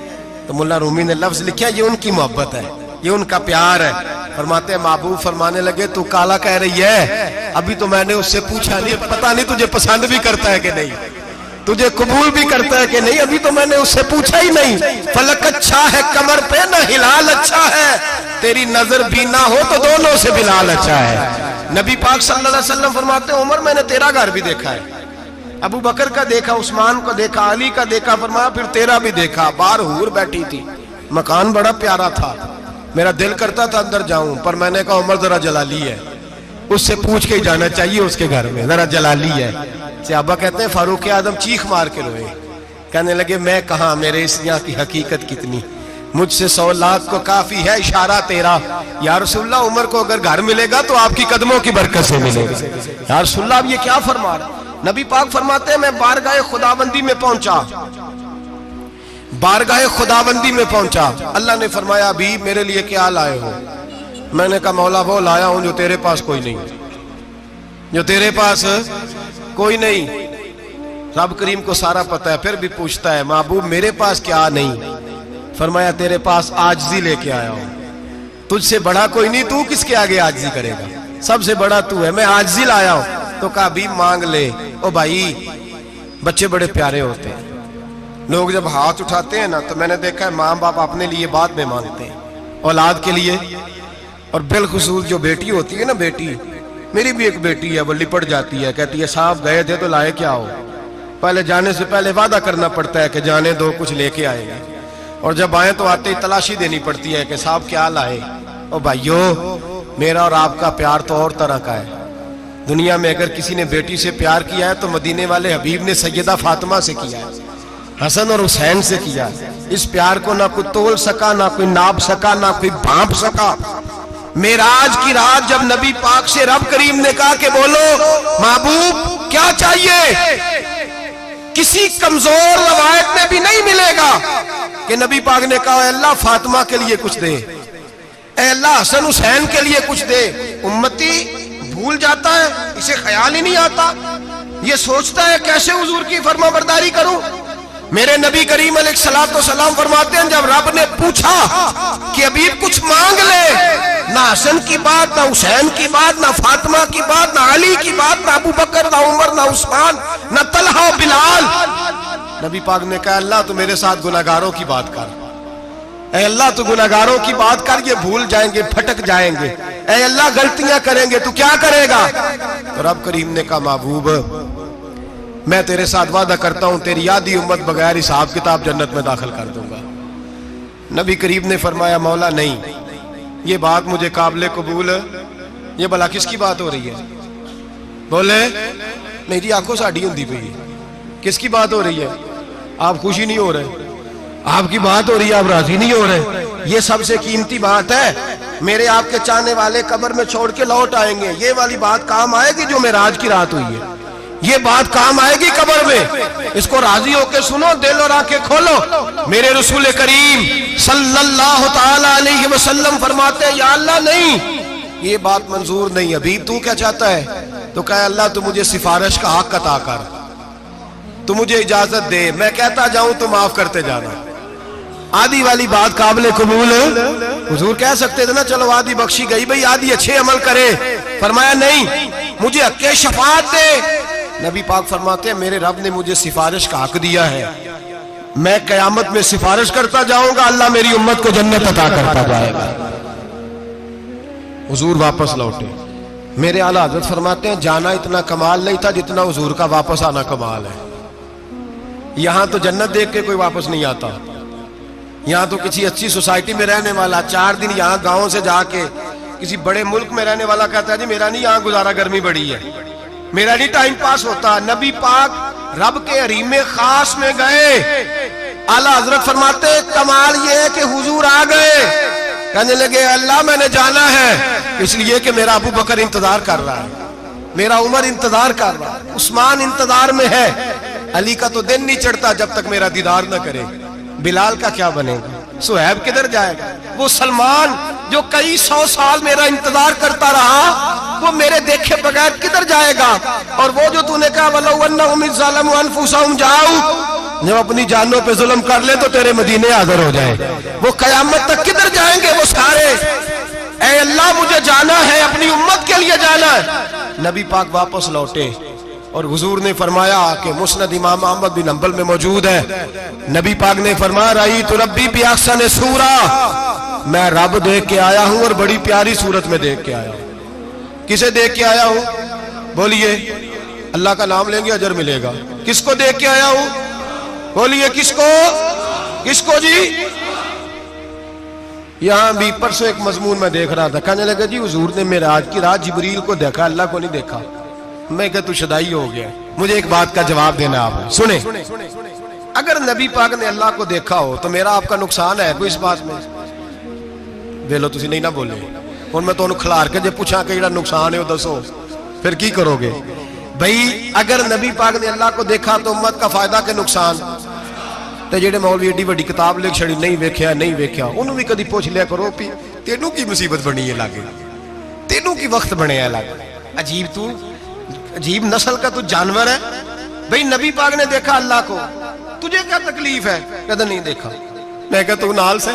تو ملا رومی نے لفظ لکھا یہ ان کی محبت ہے، یہ ان کا پیار ہے۔ فرماتے ہیں محبوب فرمانے لگے تو کالا کہہ رہی ہے، ابھی تو میں نے اس سے پوچھا نہیں، پتہ نہیں تجھے پسند بھی کرتا ہے کہ نہیں، تجھے قبول بھی کرتا ہے کہ نہیں، ابھی تو میں نے اس سے پوچھا ہی نہیں۔ فلک اچھا ہے کمر پہ نہ ہلال اچھا ہے، تیری نظر بھی نہ ہو تو دونوں سے بلال اچھا ہے۔ نبی پاک صلی اللہ علیہ وسلم فرماتے ہیں عمر میں نے تیرا گھر بھی دیکھا ہے، ابو بکر کا دیکھا، عثمان کو دیکھا، علی کا دیکھا، فرمایا پھر تیرا بھی دیکھا، باہر حور بیٹھی تھی، مکان بڑا پیارا تھا، میرا دل کرتا تھا اندر جاؤں، پر میں نے کہا عمر ذرا جلالی ہے، اس سے پوچھ کے ہی جانا چاہیے اس کے گھر میں، ذرا جلالی ہے۔ صحابہ کہتے ہیں فاروق اعظم چیخ مار کے روئے، کہنے لگے میں کہاں، میرے اس یہاں کی حقیقت کتنی، مجھ سے 100 لاکھ کو کافی ہے اشارہ تیرا، یا رسول اللہ عمر کو اگر گھر ملے گا تو آپ کی قدموں کی برکت سے ملے گا۔ یا رسول اللہ اب یہ کیا فرما رہا؟ نبی پاک فرماتے ہیں میں بارگاہ خداوندی میں پہنچا، بارگاہ خداوندی میں پہنچا، اللہ نے فرمایا ابھی میرے لیے کیا لائے ہو؟ میں نے کہا مولا وہ لایا ہوں جو تیرے پاس کوئی نہیں، جو تیرے پاس کوئی نہیں۔ رب کریم کو سارا پتہ ہے، پھر بھی پوچھتا ہے محبوب میرے پاس کیا نہیں؟ فرمایا تیرے پاس عاجزی لے کے آیا ہوں، تجھ سے بڑا کوئی نہیں، تو کس کے آگے عاجزی کرے گا، سب سے بڑا تو ہے، میں عاجزی لایا ہوں۔ تو کہا بھی مانگ لے۔ او بھائی بچے بڑے پیارے ہوتے ہیں، لوگ جب ہاتھ اٹھاتے ہیں نا تو میں نے دیکھا ہے ماں باپ اپنے لیے بعد میں مانگتے ہیں، اولاد کے لیے، اور بالخصوص جو بیٹی ہوتی ہے نا، بیٹی میری بھی ایک بیٹی ہے، وہ لپٹ جاتی ہے، کہتی ہے صاحب گئے تھے تو لائے کیا ہو؟ پہلے جانے سے پہلے وعدہ کرنا پڑتا ہے کہ جانے دو کچھ لے کے آئے گا، اور جب آئیں تو آتے ہی تلاشی دینی پڑتی ہے کہ صاحب کیا لائے۔ او بھائیو میرا اور آپ کا پیار تو اور طرح کا ہے، دنیا میں اگر کسی نے بیٹی سے پیار کیا ہے تو مدینے والے حبیب نے سیدہ فاطمہ سے کیا ہے، حسن اور حسین سے کیا ہے۔ اس پیار کو نہ کوئی تول سکا، نہ کوئی ناپ سکا، نہ کوئی بھانپ سکا۔ معراج کی رات جب نبی پاک سے رب کریم نے کہا کہ بولو محبوب کیا چاہیے، کسی کمزور روایت میں بھی نہیں ملے گا کہ نبی پاک نے کہا اے اللہ فاطمہ کے لیے کچھ دے، اے اللہ حسن حسین کے لیے کچھ دے۔ امتی بھول جاتا ہے، اسے خیال ہی نہیں آتا، یہ سوچتا ہے کیسے حضور کی فرما برداری کروں۔ میرے نبی کریم علیہ السلام فرماتے ہیں جب رب نے پوچھا کہ ابھی کچھ مانگ لے، نہ حسن کی بات، نہ حسین کی بات، نہ فاطمہ کی بات، نہ علی کی بات، نہ ابو بکر، نہ عمر، نہ عثمان، نہ طلحہ بلال، نبی پاک نے کہا اللہ تو میرے ساتھ گناہگاروں کی بات کر، اے اللہ تو گناہگاروں کی بات کر، یہ بھول جائیں گے، پھٹک جائیں گے، اے اللہ غلطیاں کریں گے تو کیا کرے گا؟ تو رب کریم نے کہا محبوب میں تیرے ساتھ وعدہ کرتا ہوں تیری آدھی امت بغیر حساب کتاب جنت میں داخل کر دوں گا۔ نبی کریم نے فرمایا مولا نہیں، یہ بات مجھے قابل قبول، یہ بھلا کس کی بات ہو رہی ہے؟ بولے میری آنکھوں ساڑھی ہوندی پئی ہے، کس کی بات ہو رہی ہے؟ آپ خوشی نہیں ہو رہے، آپ کی بات ہو رہی ہے، آپ راضی نہیں ہو رہے۔ یہ سب سے قیمتی بات ہے، میرے آپ کے چاہنے والے قبر میں چھوڑ کے لوٹ آئیں گے، یہ والی بات کام آئے گی جو معراج کی رات ہوئی ہے، یہ بات کام آئے گی قبر میں، اس کو راضی ہو کے سنو، دل اور آنکھیں کھولو۔ میرے رسول کریم صلی اللہ تعالی علیہ وسلم فرماتے ہیں یا اللہ نہیں، یہ بات منظور نہیں، ابھی تو کیا چاہتا ہے؟ تو کہا اللہ تو مجھے سفارش کا حق عطا کر، تو مجھے اجازت دے، میں کہتا جاؤں تو معاف کرتے جانا۔ آدھی والی بات قابل قبول، حضور کہہ سکتے تھے نا چلو آدھی بخشی گئی بھئی آدھی اچھے عمل کرے، فرمایا نہیں مجھے حق شفاعت دے۔ نبی پاک فرماتے ہیں میرے رب نے مجھے سفارش کا حق دیا ہے، میں قیامت میں سفارش کرتا جاؤں گا، اللہ میری امت کو جنت عطا کرتا جائے گا۔ حضور واپس لوٹے، میرے اعلیٰ حضرت فرماتے ہیں جانا اتنا کمال نہیں تھا جتنا حضور کا واپس آنا کمال ہے۔ یہاں تو جنت دیکھ کے کوئی واپس نہیں آتا، یہاں تو کسی اچھی سوسائٹی میں رہنے والا 4 دن یہاں گاؤں سے جا کے کسی بڑے ملک میں رہنے والا کہتا ہے جی میرا نہیں یہاں گزارا، گرمی بڑی ہے، میرا نہیں ٹائم پاس ہوتا۔ نبی پاک رب کے حریم خاص میں گئے، اعلیٰ حضرت فرماتے ہیں کمال یہ ہے کہ حضور آ گئے، کہنے لگے اللہ میں نے جانا ہے اس لیے کہ میرا ابو بکر انتظار کر رہا ہے، میرا عمر انتظار کر رہا ہے، عثمان انتظار میں ہے، علی کا تو دن نہیں چڑھتا جب تک میرا دیدار نہ کرے، بلال کا کیا بنے گا، صہیب کدھر جائے گا، وہ سلمان جو کئی 100 سال میرا انتظار کرتا رہا وہ میرے دیکھے بغیر کدھر جائے گا، اور وہ جو تو نے کہا وَلَوْ أَنَّهُمْ إِذْ ظَلَمُوا أَنفُسَهُمْ جَاءُوا، جب اپنی جانوں پہ ظلم کر لیں تو تیرے مدینے حاضر ہو جائیں، وہ قیامت تک کدھر جائیں گے وہ سارے، اے اللہ مجھے جانا ہے، اپنی امت کے لیے جانا ہے۔ نبی پاک واپس لوٹے اور حضور نے فرمایا کہ مسند امام احمد بن حنبل میں موجود ہے، نبی پاک نے فرمایا رأیت ربی بأحسن صورہ، میں رب دیکھ کے آیا ہوں اور بڑی پیاری صورت میں دیکھ کے آیا ہوں۔ کسے دیکھ کے آیا ہوں؟ بولیے، اللہ کا نام لیں گے اجر ملے گا۔ کس کو دیکھ کے آیا ہوں؟ بولیے کس کو؟ کس کو جی؟ یہاں بھی پرسوں ایک مضمون میں دیکھ رہا تھا، کہنے لگا جی حضور نے معراج کی رات جبریل کو دیکھا، اللہ کو نہیں دیکھا۔ میں کہا تو شدائی ہو گیا۔ مجھے ایک بات کا جواب دینا آپ سنیں، اگر نبی پاک نے اللہ کو دیکھا ہو تو میرا آپ کا نقصان ہے کوئی اس بات میں؟ ویلو تسی نہیں نہ بولے، اور میں تو انہوں کھلار کے جے پوچھا کہ جڑا نقصان ہے وہ دسو، پھر کی کرو گے؟ بھئی اگر نبی پاک نے اللہ کو دیکھا تو امت کا فائدہ کے نقصان؟ تے جڑے مولوی ایڈی وڈی کتاب لکھ چھڑی نہیں ویکھیا نہیں ویکھیا، انہوں بھی کدی پوچھ لیا کرو پی تینوں کی مصیبت بنی ہے لاگے، تینوں کی وقت بنے ہے لاگے، عجیب نسل کا تو جانور ہے۔ بھئی نبی پاک نے دیکھا اللہ کو، تجھے کیا تکلیف ہے؟ کہتا نہیں دیکھا۔ میں کہتا تو نال سے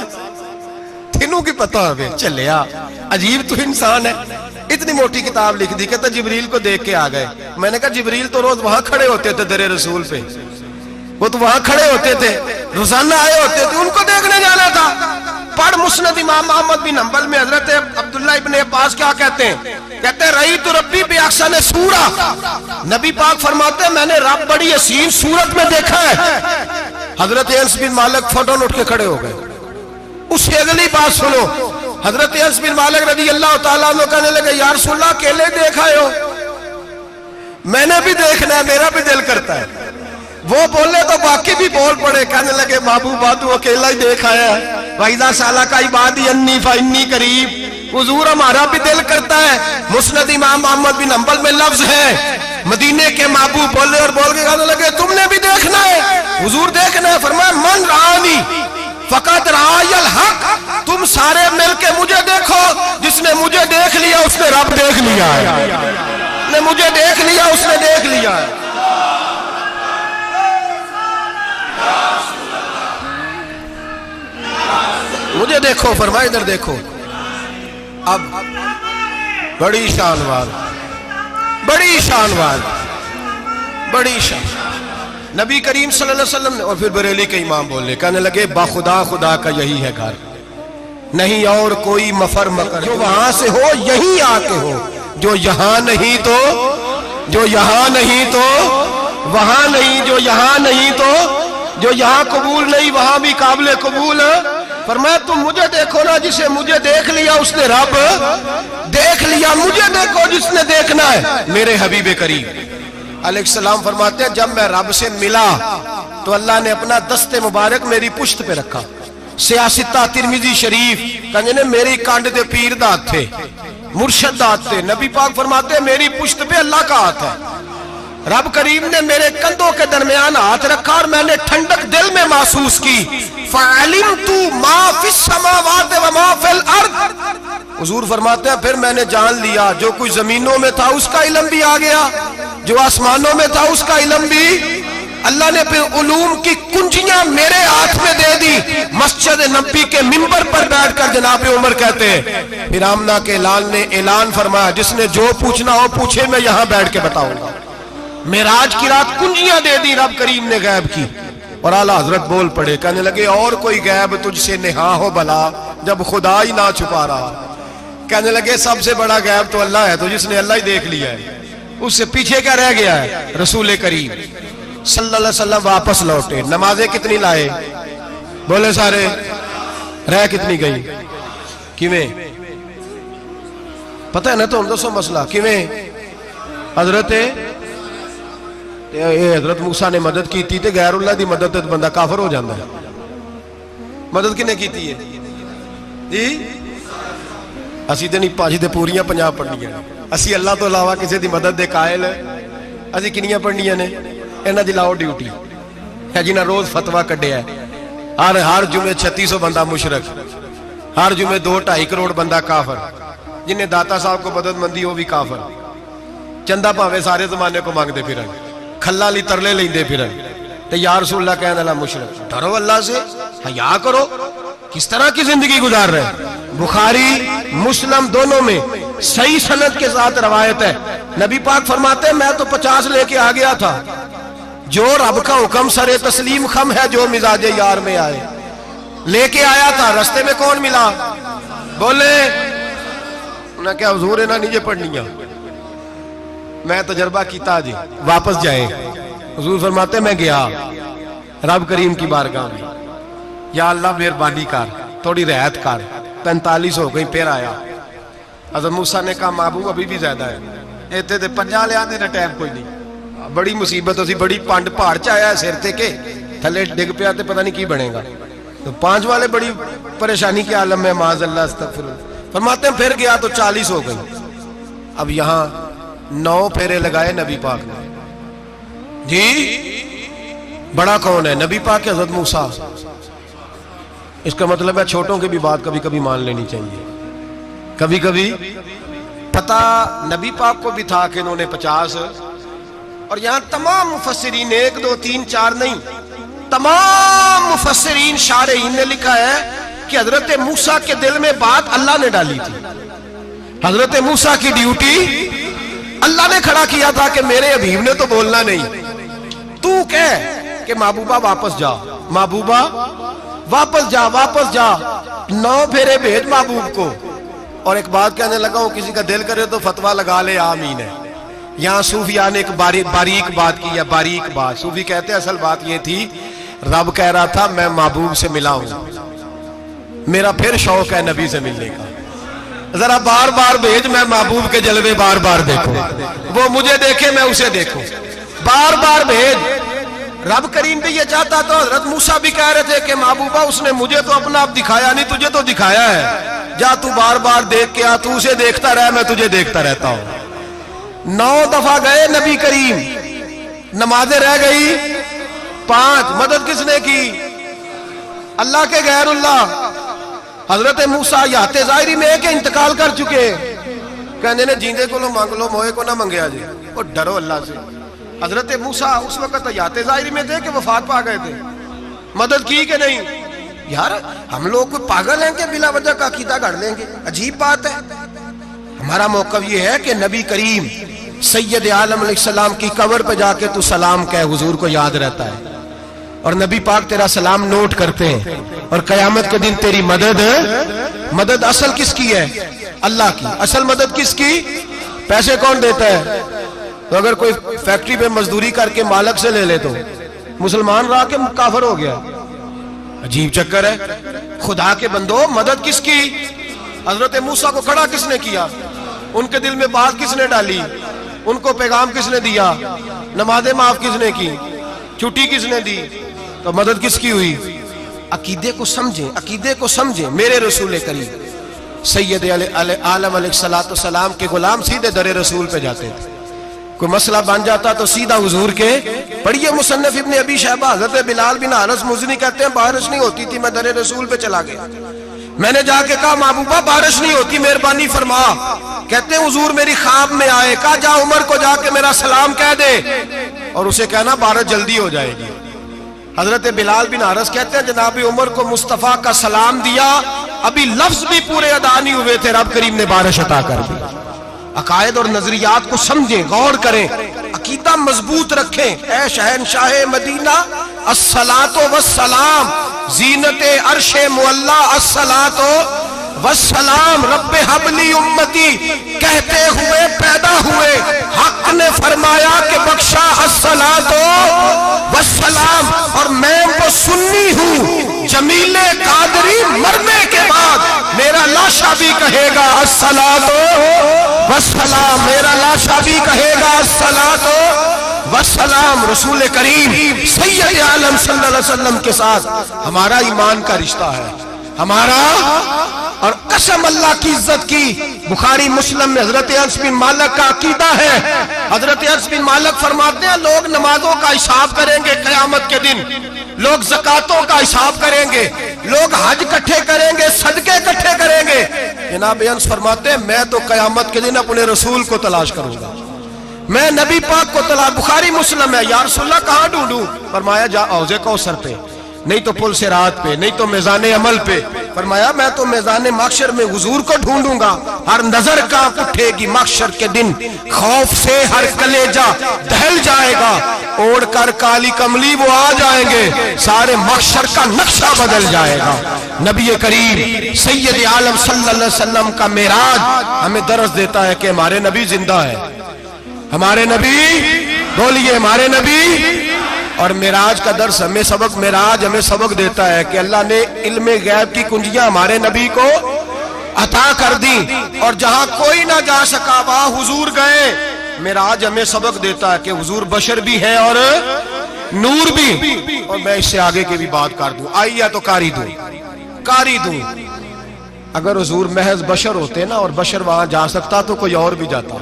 تینوں کی پتہ ہوئے چلیا، عجیب تو انسان ہے۔ اتنی موٹی کتاب لکھ دی، کہتا جبریل کو دیکھ کے آ گئے۔ میں نے کہا جبریل تو روز وہاں کھڑے ہوتے تھے در رسول پہ، وہ تو وہاں کھڑے ہوتے تھے، روزانہ آئے ہوتے تھے، ان کو دیکھنے جانا تھا۔ پڑھ مسند امام احمد بن حنبل میں حضرت عبداللہ ابن عباس کیا کہتے ہیں؟ کہتے ہیں رأیت ربی بأحسن صورہ، نبی پاک فرماتے ہیں میں نے رب بڑی حسین صورت میں دیکھا ہے۔ حضرت انس بن مالک فوٹون اٹھ کے کھڑے ہو گئے۔ اس سے اگلی بات سنو، حضرت انس بن مالک رضی اللہ تعالیٰ عنہ کہنے لگے یا رسول اللہ اکیلے دیکھا ہو؟ میں نے بھی دیکھنا ہے، میرا بھی دل کرتا ہے۔ وہ بولے تو باقی بھی بول پڑے، کہنے لگے محبوبہ تو اکیلا ہی دیکھ آیا ہے۔ وَإِذَا سَأَلَكَ عِبَادِي عَنِّي فَإِنِّي قَرِيبٌ، حضور ہمارا بھی دل کرتا ہے۔ مسند امام احمد بن حنبل میں لفظ ہے، مدینے کے محبوب بولے اور بول کے کہنے لگے تم نے بھی دیکھنا ہے؟ حضور دیکھنا ہے۔ فرمایا من رآنی فقط رآی الحق، تم سارے مل کے مجھے دیکھو، جس نے مجھے دیکھ لیا اس نے رب دیکھ لیا ہے، نے مجھے دیکھ لیا اس نے دیکھ لیا ہے۔ مجھے دیکھو، فرمائے ادھر دیکھو۔ اب بڑی شان وال، بڑی شان وال، بڑی شان نبی کریم صلی اللہ علیہ وسلم نے، اور پھر بریلی کے امام بولے، کہنے لگے با خدا خدا کا یہی ہے گھر، نہیں اور کوئی مفر مکر، جو وہاں سے ہو یہی آ کے ہو، جو یہاں نہیں تو، جو یہاں نہیں تو وہاں نہیں، جو یہاں نہیں تو جو یہاں قبول نہیں وہاں بھی قابل قبول ہے۔ فرمایا تم مجھے دیکھو نا، جسے مجھے دیکھ لیا اس نے رب دیکھ لیا، مجھے دیکھو جس نے دیکھنا ہے میرے حبیب کریم علیہ السلام۔ فرماتے ہیں جب میں رب سے ملا تو اللہ نے اپنا دست مبارک میری پشت پہ رکھا۔ سیاستہ ترمذی شریف کہنے میری کانڈ دے پیر دا ہاتھ تھے، مرشد دا ہاتھ تھے۔ نبی پاک فرماتے ہیں میری پشت پہ اللہ کا ہاتھ ہے، رب کریم نے میرے کندھوں کے درمیان ہاتھ رکھا اور میں نے ٹھنڈک دل میں محسوس کی۔ فَعَلِمْتُ مَا فِي السَّمَاوَاتِ وَمَا فِي الْأَرْضِ، حضور فرماتے ہیں پھر میں نے جان لیا جو کچھ زمینوں میں تھا اس کا علم بھی آ گیا، جو آسمانوں میں تھا اس کا علم بھی۔ اللہ نے پھر علوم کی کنجیاں میرے ہاتھ میں دے دی۔ مسجد نبی کے منبر پر بیٹھ کر جناب عمر کہتے ہیں پھر آمنہ کے لال نے اعلان فرمایا جس نے جو پوچھنا ہو پوچھے، میں یہاں بیٹھ کے بتاؤں گا۔ معراج کی رات کنجیاں دے دی رب کریم نے غیب کی، اور اعلیٰ حضرت بول پڑے، کہنے لگے اور کوئی غیب تجھ سے نہا ہو بھلا جب خدا ہی نہ چھپا رہا۔ کہنے لگے سب سے بڑا غیب تو اللہ ہے، تو جس نے اللہ ہی دیکھ لیا ہے اس سے پیچھے کیا رہ گیا ہے؟ رسول کریم صلی اللہ علیہ وسلم واپس لوٹے، نمازیں کتنی لائے؟ بولے سارے، رہ کتنی گئی؟ کیویں پتہ ہے نا؟ تو ہم دسو مسئلہ کیویں؟ حضرت موسیٰ نے مدد کی تھی تے غیر اللہ دی مدد تے بندہ کافر ہو جاندہ ہے۔ مدد کنے کی تھی ہے جی؟ اسی تے نہیں پاجی تے پوریاں 50 پڑھنیاں، اسی اللہ تو علاوہ کسی دی مدد دے قائل اسی کنیاں پڑھنیاں نے؟ انہاں دی لاؤ ڈیوٹی ہے جنہاں روز فتویٰ کڈیا ہے، ہر جمعے 3600 بندہ مشرک، ہر جمعے 2-2.5 کروڑ بندہ کافر، جنہیں داتا صاحب کو مدد مندی وہ بھی کافر، چندہ پاوے سارے زمانے کو مانگ دے پھرن، کھلا لی ترلے لیں دے پھرن، تے یا رسول اللہ کہنے اللہ مشرک۔ ڈرو اللہ سے، حیا کرو، کس طرح کی زندگی گزار رہے ہیں؟ بخاری مسلم دونوں میں صحیح سند کے ساتھ روایت ہے، نبی پاک فرماتے ہیں میں تو 50 لے کے آ گیا تھا، جو رب کا حکم سرے تسلیم خم ہے جو مزاج یار میں آئے، لے کے آیا تھا، رستے میں کون ملا؟ بولے انہاں کیا حضور انہاں نیجے پڑھنیاں میں تجربہ کیتا جی واپس جائیں. حضور فرماتے میں گیا رب کریم کی بارگاہ میں, یا اللہ مہربانی کر تھوڑی رعایت کر. 45 ہو گئی پھر آیا. حضرت موسیٰ نے کہا محبوب ابھی بھی زیادہ ہے, ایتھے تے 50 لے آنے نہ ٹائم کوئی نہیں. بڑی مصیبت ہوتی, بڑی پانڈ پہاڑ چایا ہے سر تے کے تھلے ڈگ پیا تے پتہ نہیں کی بنے گا. تو 5 والے بڑی پریشانی کے عالم میں معاذ اللہ استغفر اللہ. فرماتے ہیں پھر گیا تو 40 ہو گئی. اب یہاں 9 پھیرے لگائے نبی پاک نے. جی بڑا کون ہے؟ نبی پاک حضرت موسیٰ. اس کا مطلب ہے چھوٹوں کی بھی بات کبھی کبھی مان لینی چاہیے. کبھی کبھی پتہ نبی پاک کو بھی تھا کہ انہوں نے 50, اور یہاں تمام مفسرین 1 2 3 4 نہیں, تمام مفسرین شارحین نے لکھا ہے کہ حضرت موسیٰ کے دل میں بات اللہ نے ڈالی تھی. حضرت موسیٰ کی ڈیوٹی اللہ نے کھڑا کیا تھا کہ میرے حبیب نے تو بولنا نہیں, تو کہہ کہ محبوبہ واپس جا, محبوبہ واپس جا, واپس جا. 9 پھیرے بھیج محبوب کو. اور ایک بات کہنے لگا ہوں, کسی کا دل کرے تو فتویٰ لگا لے, آمین ہے. یہاں صوفیاء نے ایک باریک بات کی ہے, باریک بات. صوفی کہتے ہیں اصل بات یہ تھی رب کہہ رہا تھا میں محبوب سے ملا ہوں, میرا پھر شوق ہے نبی سے ملنے کا, ذرا بار بار بھیج, میں محبوب کے جلوے بار بار دیکھوں, وہ مجھے دیکھے میں اسے دیکھوں, بار بار بھیج. رب کریم بھی یہ چاہتا تو حضرت موسیٰ بھی کہہ رہے تھے کہ محبوبہ اس نے مجھے تو اپنا آپ دکھایا نہیں, تجھے تو دکھایا ہے, جا تو بار بار دیکھ کے آ, تو اسے دیکھتا رہ, میں تجھے دیکھتا رہتا ہوں. 9 دفعہ گئے نبی کریم, نمازیں رہ گئی 5. مدد کس نے کی؟ اللہ کے غیر اللہ. حضرت موسیٰ یات ظاہری میں کہ انتقال کر چکے, کہنے نے جیندے کو لو مانگ لو, موئے کو نہ منگیا جی, اور ڈرو اللہ سے. حضرت موسیٰ اس وقت یات ظاہری میں تھے کہ وفات پا گئے تھے. مدد کی کہ نہیں؟ یار ہم لوگ کوئی پاگل ہیں کہ بلا وجہ کا عقیدہ گھڑ لیں گے؟ عجیب بات ہے. ہمارا موقف یہ ہے کہ نبی کریم سید عالم علیہ السلام کی قبر پہ جا کے تو سلام کہے, حضور کو یاد رہتا ہے, اور نبی پاک تیرا سلام نوٹ کرتے ہیں, اور قیامت کے دن تیری مدد اصل کس کی ہے؟ اللہ کی. اصل مدد کس کی؟ پیسے کون دیتا ہے؟ تو اگر کوئی فیکٹری پہ مزدوری کر کے مالک سے لے لے تو مسلمان رہا کہ کافر ہو گیا. عجیب چکر ہے. خدا کے بندو مدد کس کی؟ حضرت موسیٰ کو کھڑا کس نے کیا؟ ان کے دل میں بات کس نے ڈالی؟ ان کو پیغام کس نے دیا؟ نمازیں معاف کس نے کی؟ چھٹی کس نے دی؟ تو مدد کس کی ہوئی؟ عقیدے کو سمجھیں, عقیدے کو سمجھیں. میرے رسول کریم سید عالم علیہ السلام کے غلام سیدھے در رسول پہ جاتے تھے. کوئی مسئلہ بن جاتا تو سیدھا حضور کے. پڑھیے مصنف ابن ابی شیبہ, حضرت بلال بن حارث مزنی کہتے ہیں بارش نہیں ہوتی تھی, میں در رسول پہ چلا گیا. میں نے جا کے کہا محبوبہ بارش نہیں ہوتی, مہربانی فرما. کہتے ہیں حضور میری خواب میں آئے, کہا جا عمر کو جا کے میرا سلام کہہ دے, اور اسے کہنا بارش جلدی ہو جائے گی. حضرت بلال بن حارث کہتے ہیں جناب عمر کو مصطفیٰ کا سلام دیا, ابھی لفظ بھی پورے ادا نہیں ہوئے تھے, رب کریم نے بارش عطا کر دی. عقائد اور نظریات کو سمجھیں, غور کریں, عقیدہ مضبوط رکھیں. اے شہنشاہ مدینہ الصلاۃ والسلام, زینت عرش معلا الصلاۃ والسلام, رب حبلی امتی کہتے ہوئے پیدا ہوئے, حق نے فرمایا کہ بخشا الصلاۃ والسلام. اور میں وہ سنی ہوں, جمیل قادری مرنے کے بعد میرا لاشا بھی کہے گا الصلاۃ والسلام, میرا لاشا بھی کہے گا الصلاۃ والسلام. رسول کریم سید عالم صلی اللہ علیہ وسلم کے ساتھ ہمارا ایمان کا رشتہ ہے, ہمارا. اور قسم اللہ کی عزت کی, بخاری مسلم میں حضرت انس بن مالک کا عقیدہ ہے. حضرت انس بن مالک فرماتے ہیں لوگ نمازوں کا حساب کریں گے قیامت کے دن, لوگ زکاتوں کا حساب کریں گے, لوگ حج اکٹھے کریں گے, صدقے اکٹھے کریں گے. جناب انس فرماتے ہیں میں تو قیامت کے دن اپنے رسول کو تلاش کروں گا, میں نبی پاک کو تلاش. بخاری مسلم ہے. یا رسول اللہ کہاں ڈھونڈوں؟ فرمایا جا حوض کوثر پہ, نہیں تو پل صراط پہ, نہیں تو میزان عمل پہ. فرمایا میں تو میزان محشر میں حضور کو ڈھونڈوں گا. ہر نظر کانپ اٹھے گی محشر کے دن, خوف سے ہر کلیجہ دہل جائے گا, اوڑھ کر کالی کملی وہ آ جائیں گے, سارے محشر کا نقشہ بدل جائے گا. نبی کریم سید عالم صلی اللہ علیہ وسلم کا معراج ہمیں درس دیتا ہے کہ ہمارے نبی زندہ ہے, ہمارے نبی، بولیے ہمارے نبی۔ اور معراج کا درس ہمیں سبق، معراج ہمیں سبق دیتا ہے کہ اللہ نے علم غیب کی کنجیاں ہمارے نبی کو عطا کر دی، اور جہاں کوئی نہ جا سکا وہاں حضور گئے۔ معراج ہمیں سبق دیتا ہے کہ حضور بشر بھی ہے اور نور بھی۔ اور میں اس سے آگے کی بھی بات کر دوں، آئیے تو کاری دوں۔ اگر حضور محض بشر ہوتے نا اور بشر وہاں جا سکتا تو کوئی اور بھی جاتا،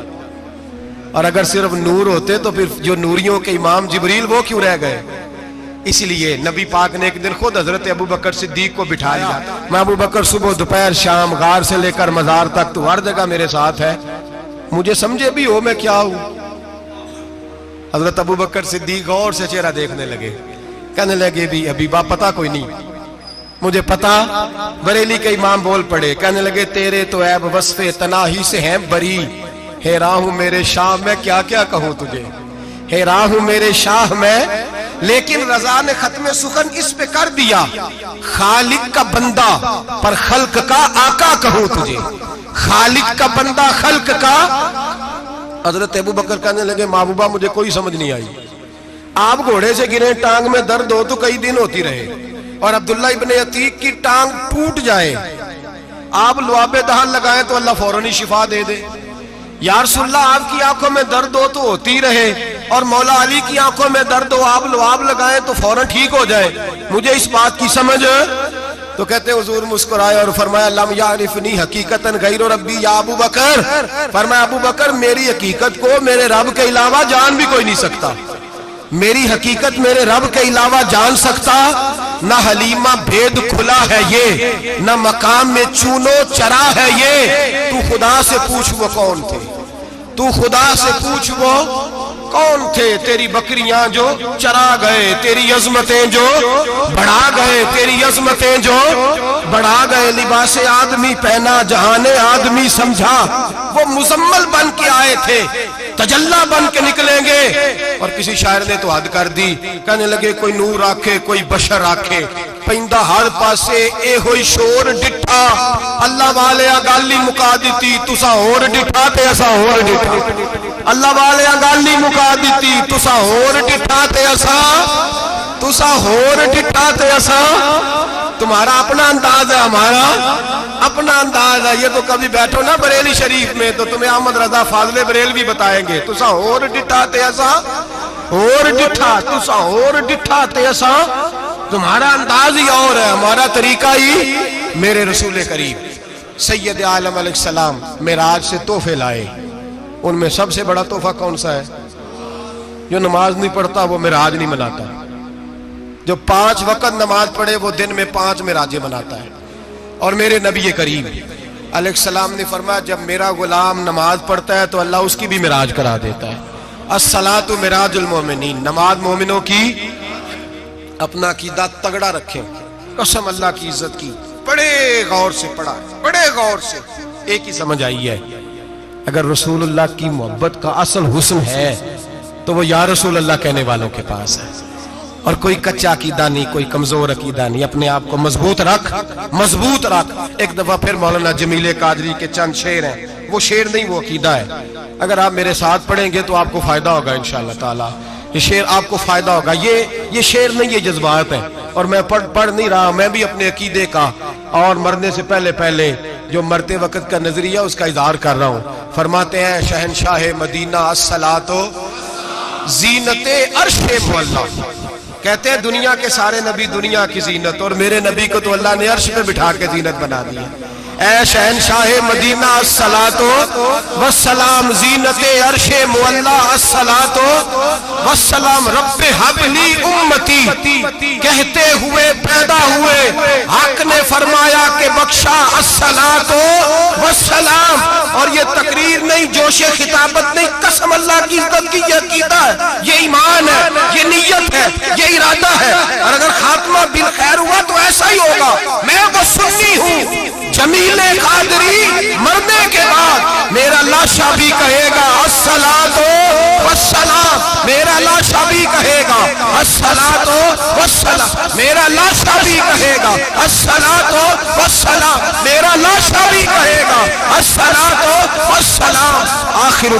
اور اگر صرف نور ہوتے تو پھر جو نوریوں کے امام جبریل وہ کیوں رہ گئے؟ اس لیے نبی پاک نے ایک دن خود حضرت ابو بکر صدیق کو بٹھایا۔ میں ابو بکر صبح دوپہر شام غار سے لے کر مزار تک تو ہر جگہ میرے ساتھ ہے، مجھے سمجھے بھی ہو میں کیا ہوں۔ حضرت ابو بکر صدیق غور سے چہرہ دیکھنے لگے، کہنے لگے بھی ابھی با پتہ کوئی نہیں مجھے پتا۔ بریلی کے امام بول پڑے، کہنے لگے تیرے تو عیب وصف تناہی سے ہیں بری، حیران ہوں میرے شاہ میں کیا کیا کہوں تجھے، حیران ہوں میرے شاہ میں، لیکن رضا نے ختم سخن اس پہ کر دیا، خالق کا بندہ پر خلق کا آقا کہوں تجھے، خالق کا بندہ خلق کا۔ حضرت ابو بکر کہنے لگے محبوبہ مجھے کوئی سمجھ نہیں آئی، آپ گھوڑے سے گرے ٹانگ میں درد ہو تو کئی دن ہوتی رہے، اور عبداللہ ابن عتیق کی ٹانگ ٹوٹ جائے، آپ لعاب دہن لگائیں تو اللہ فوراً ہی شفا دے دے۔ یا رسول اللہ آپ کی آنکھوں میں درد ہو تو ہوتی رہے، اور مولا علی کی آنکھوں میں درد ہو آپ لعاب لگائیں تو فوراً ٹھیک ہو جائے، مجھے اس بات کی سمجھ۔ تو کہتے حضور مسکرائے اور فرمایا لم یعرفنی حقیقتاً غیر ربی یا ابو بکر، فرمایا ابو بکر میری حقیقت کو میرے رب کے علاوہ جان بھی کوئی نہیں سکتا، میری حقیقت میرے رب کے علاوہ جان سکتا نہ حلیمہ بھید کھلا ہے یہ، نہ مقام میں چونو چرا ہے یہ، تو خدا سے پوچھ وہ کون تھے، تو خدا سے پوچھ وہ کون تھے، تیری بکریاں جو چرا گئے، تیری عظمتیں جو بڑھا گئے، تیری عظمتیں جو بڑھا گئے، لباس آدمی پہنا جہان آدمی سمجھا، وہ مزمل بن کے آئے تھے تجلا بن کے نکلیں گے۔ اور کسی شاعر نے تو حد کر دی، کہنے لگے کوئی نور آکھے کوئی بشر آکھے، پیندہ ہر پاسے اے ہوئی شور ڈٹھا، اللہ والے گالی مکا دیتی تسا اور ڈٹھا تے اسا اور ڈٹھا، اللہ والے گالی مکا دیتی تسا اور ڈٹھا تے اسا، تسا اور ڈٹھا تے اسا۔ تمہارا اپنا انداز ہے، ہمارا اپنا انداز ہے، یہ تو کبھی بیٹھو نا بریلی شریف میں تو تمہیں احمد رضا فاضل بریل بھی بتائیں گے، تسا اور ڈٹھا تے اسا اور ڈٹھا، تسا اور ڈٹھا تے اسا۔ تمہارا انداز ہی اور ہے، ہمارا طریقہ ہی۔ میرے رسول کریم سید عالم علیہ السلام معراج سے تحفے لائے، ان میں سب سے بڑا تحفہ کون سا ہے؟ جو نماز نہیں پڑھتا وہ معراج نہیں مناتا، جو 5 وقت نماز پڑھے وہ دن میں 5 معراجیں مناتا ہے۔ اور میرے نبی کریم علیہ السلام نے فرمایا جب میرا غلام نماز پڑھتا ہے تو اللہ اس کی بھی معراج کرا دیتا ہے۔ الصلاۃ معراج المومنین، نماز مومنوں کی۔ اپنا عقیدہ تگڑا رکھیں، قسم اللہ کی عزت کی، بڑے غور سے پڑھا، بڑے غور سے۔ ایک ہی سمجھ آئی ہے، اگر رسول اللہ کی محبت کا اصل حسن ہے تو وہ یا رسول اللہ کہنے والوں کے پاس ہے، اور کوئی کچا عقیدہ نہیں، کوئی کمزور عقیدہ نہیں، اپنے آپ کو مضبوط رکھ، مضبوط رکھ۔ ایک دفعہ پھر مولانا جمیل قادری کے چند شعر ہیں، وہ شعر نہیں وہ عقیدہ ہے، اگر آپ میرے ساتھ پڑھیں گے تو آپ کو فائدہ ہوگا انشاءاللہ تعالی، یہ شعر آپ کو فائدہ ہوگا۔ یہ شعر نہیں، یہ جذبات ہیں، اور میں پڑھ نہیں رہا، میں بھی اپنے عقیدے کا اور مرنے سے پہلے جو مرتے وقت کا نظریہ اس کا اظہار کر رہا ہوں۔ فرماتے ہیں شہنشاہ مدینہ الصلاۃ زینت عرش معلا، کہتے ہیں دنیا کے سارے نبی دنیا کی زینت، اور میرے نبی کو تو اللہ نے عرش پہ بٹھا کے زینت بنا دی ہے۔ اے شہنشاہ مدینہ الصلاۃ والسلام زینت عرش معلا، الصلاۃ والسلام رب حب لی امتی، کہتے ہوئے پیدا ہوئے حق نے فرمایا کہ بخشا الصلاۃ والسلام۔ اور یہ تقریر نہیں، جوش خطابت نہیں، قسم اللہ کی عزت کی، یہ عقیدہ ہے، یہ ایمان ہے، یہ نیت ہے، یہ ارادہ ہے، اور اگر خاتمہ بالخیر ہوا تو ایسا ہی ہوگا۔ میں وہ سنی ہوں، جمیل قادری مرنے کے بعد میرا لاشا بھی کہے گا الصلاۃ والسلام، میرا لاشا بھی کہے گا الصلاۃ والسلام، میرا لاشا بھی کہے گا الصلاۃ والسلام، میرا لاشا بھی کہے گا الصلاۃ والسلام۔ آخر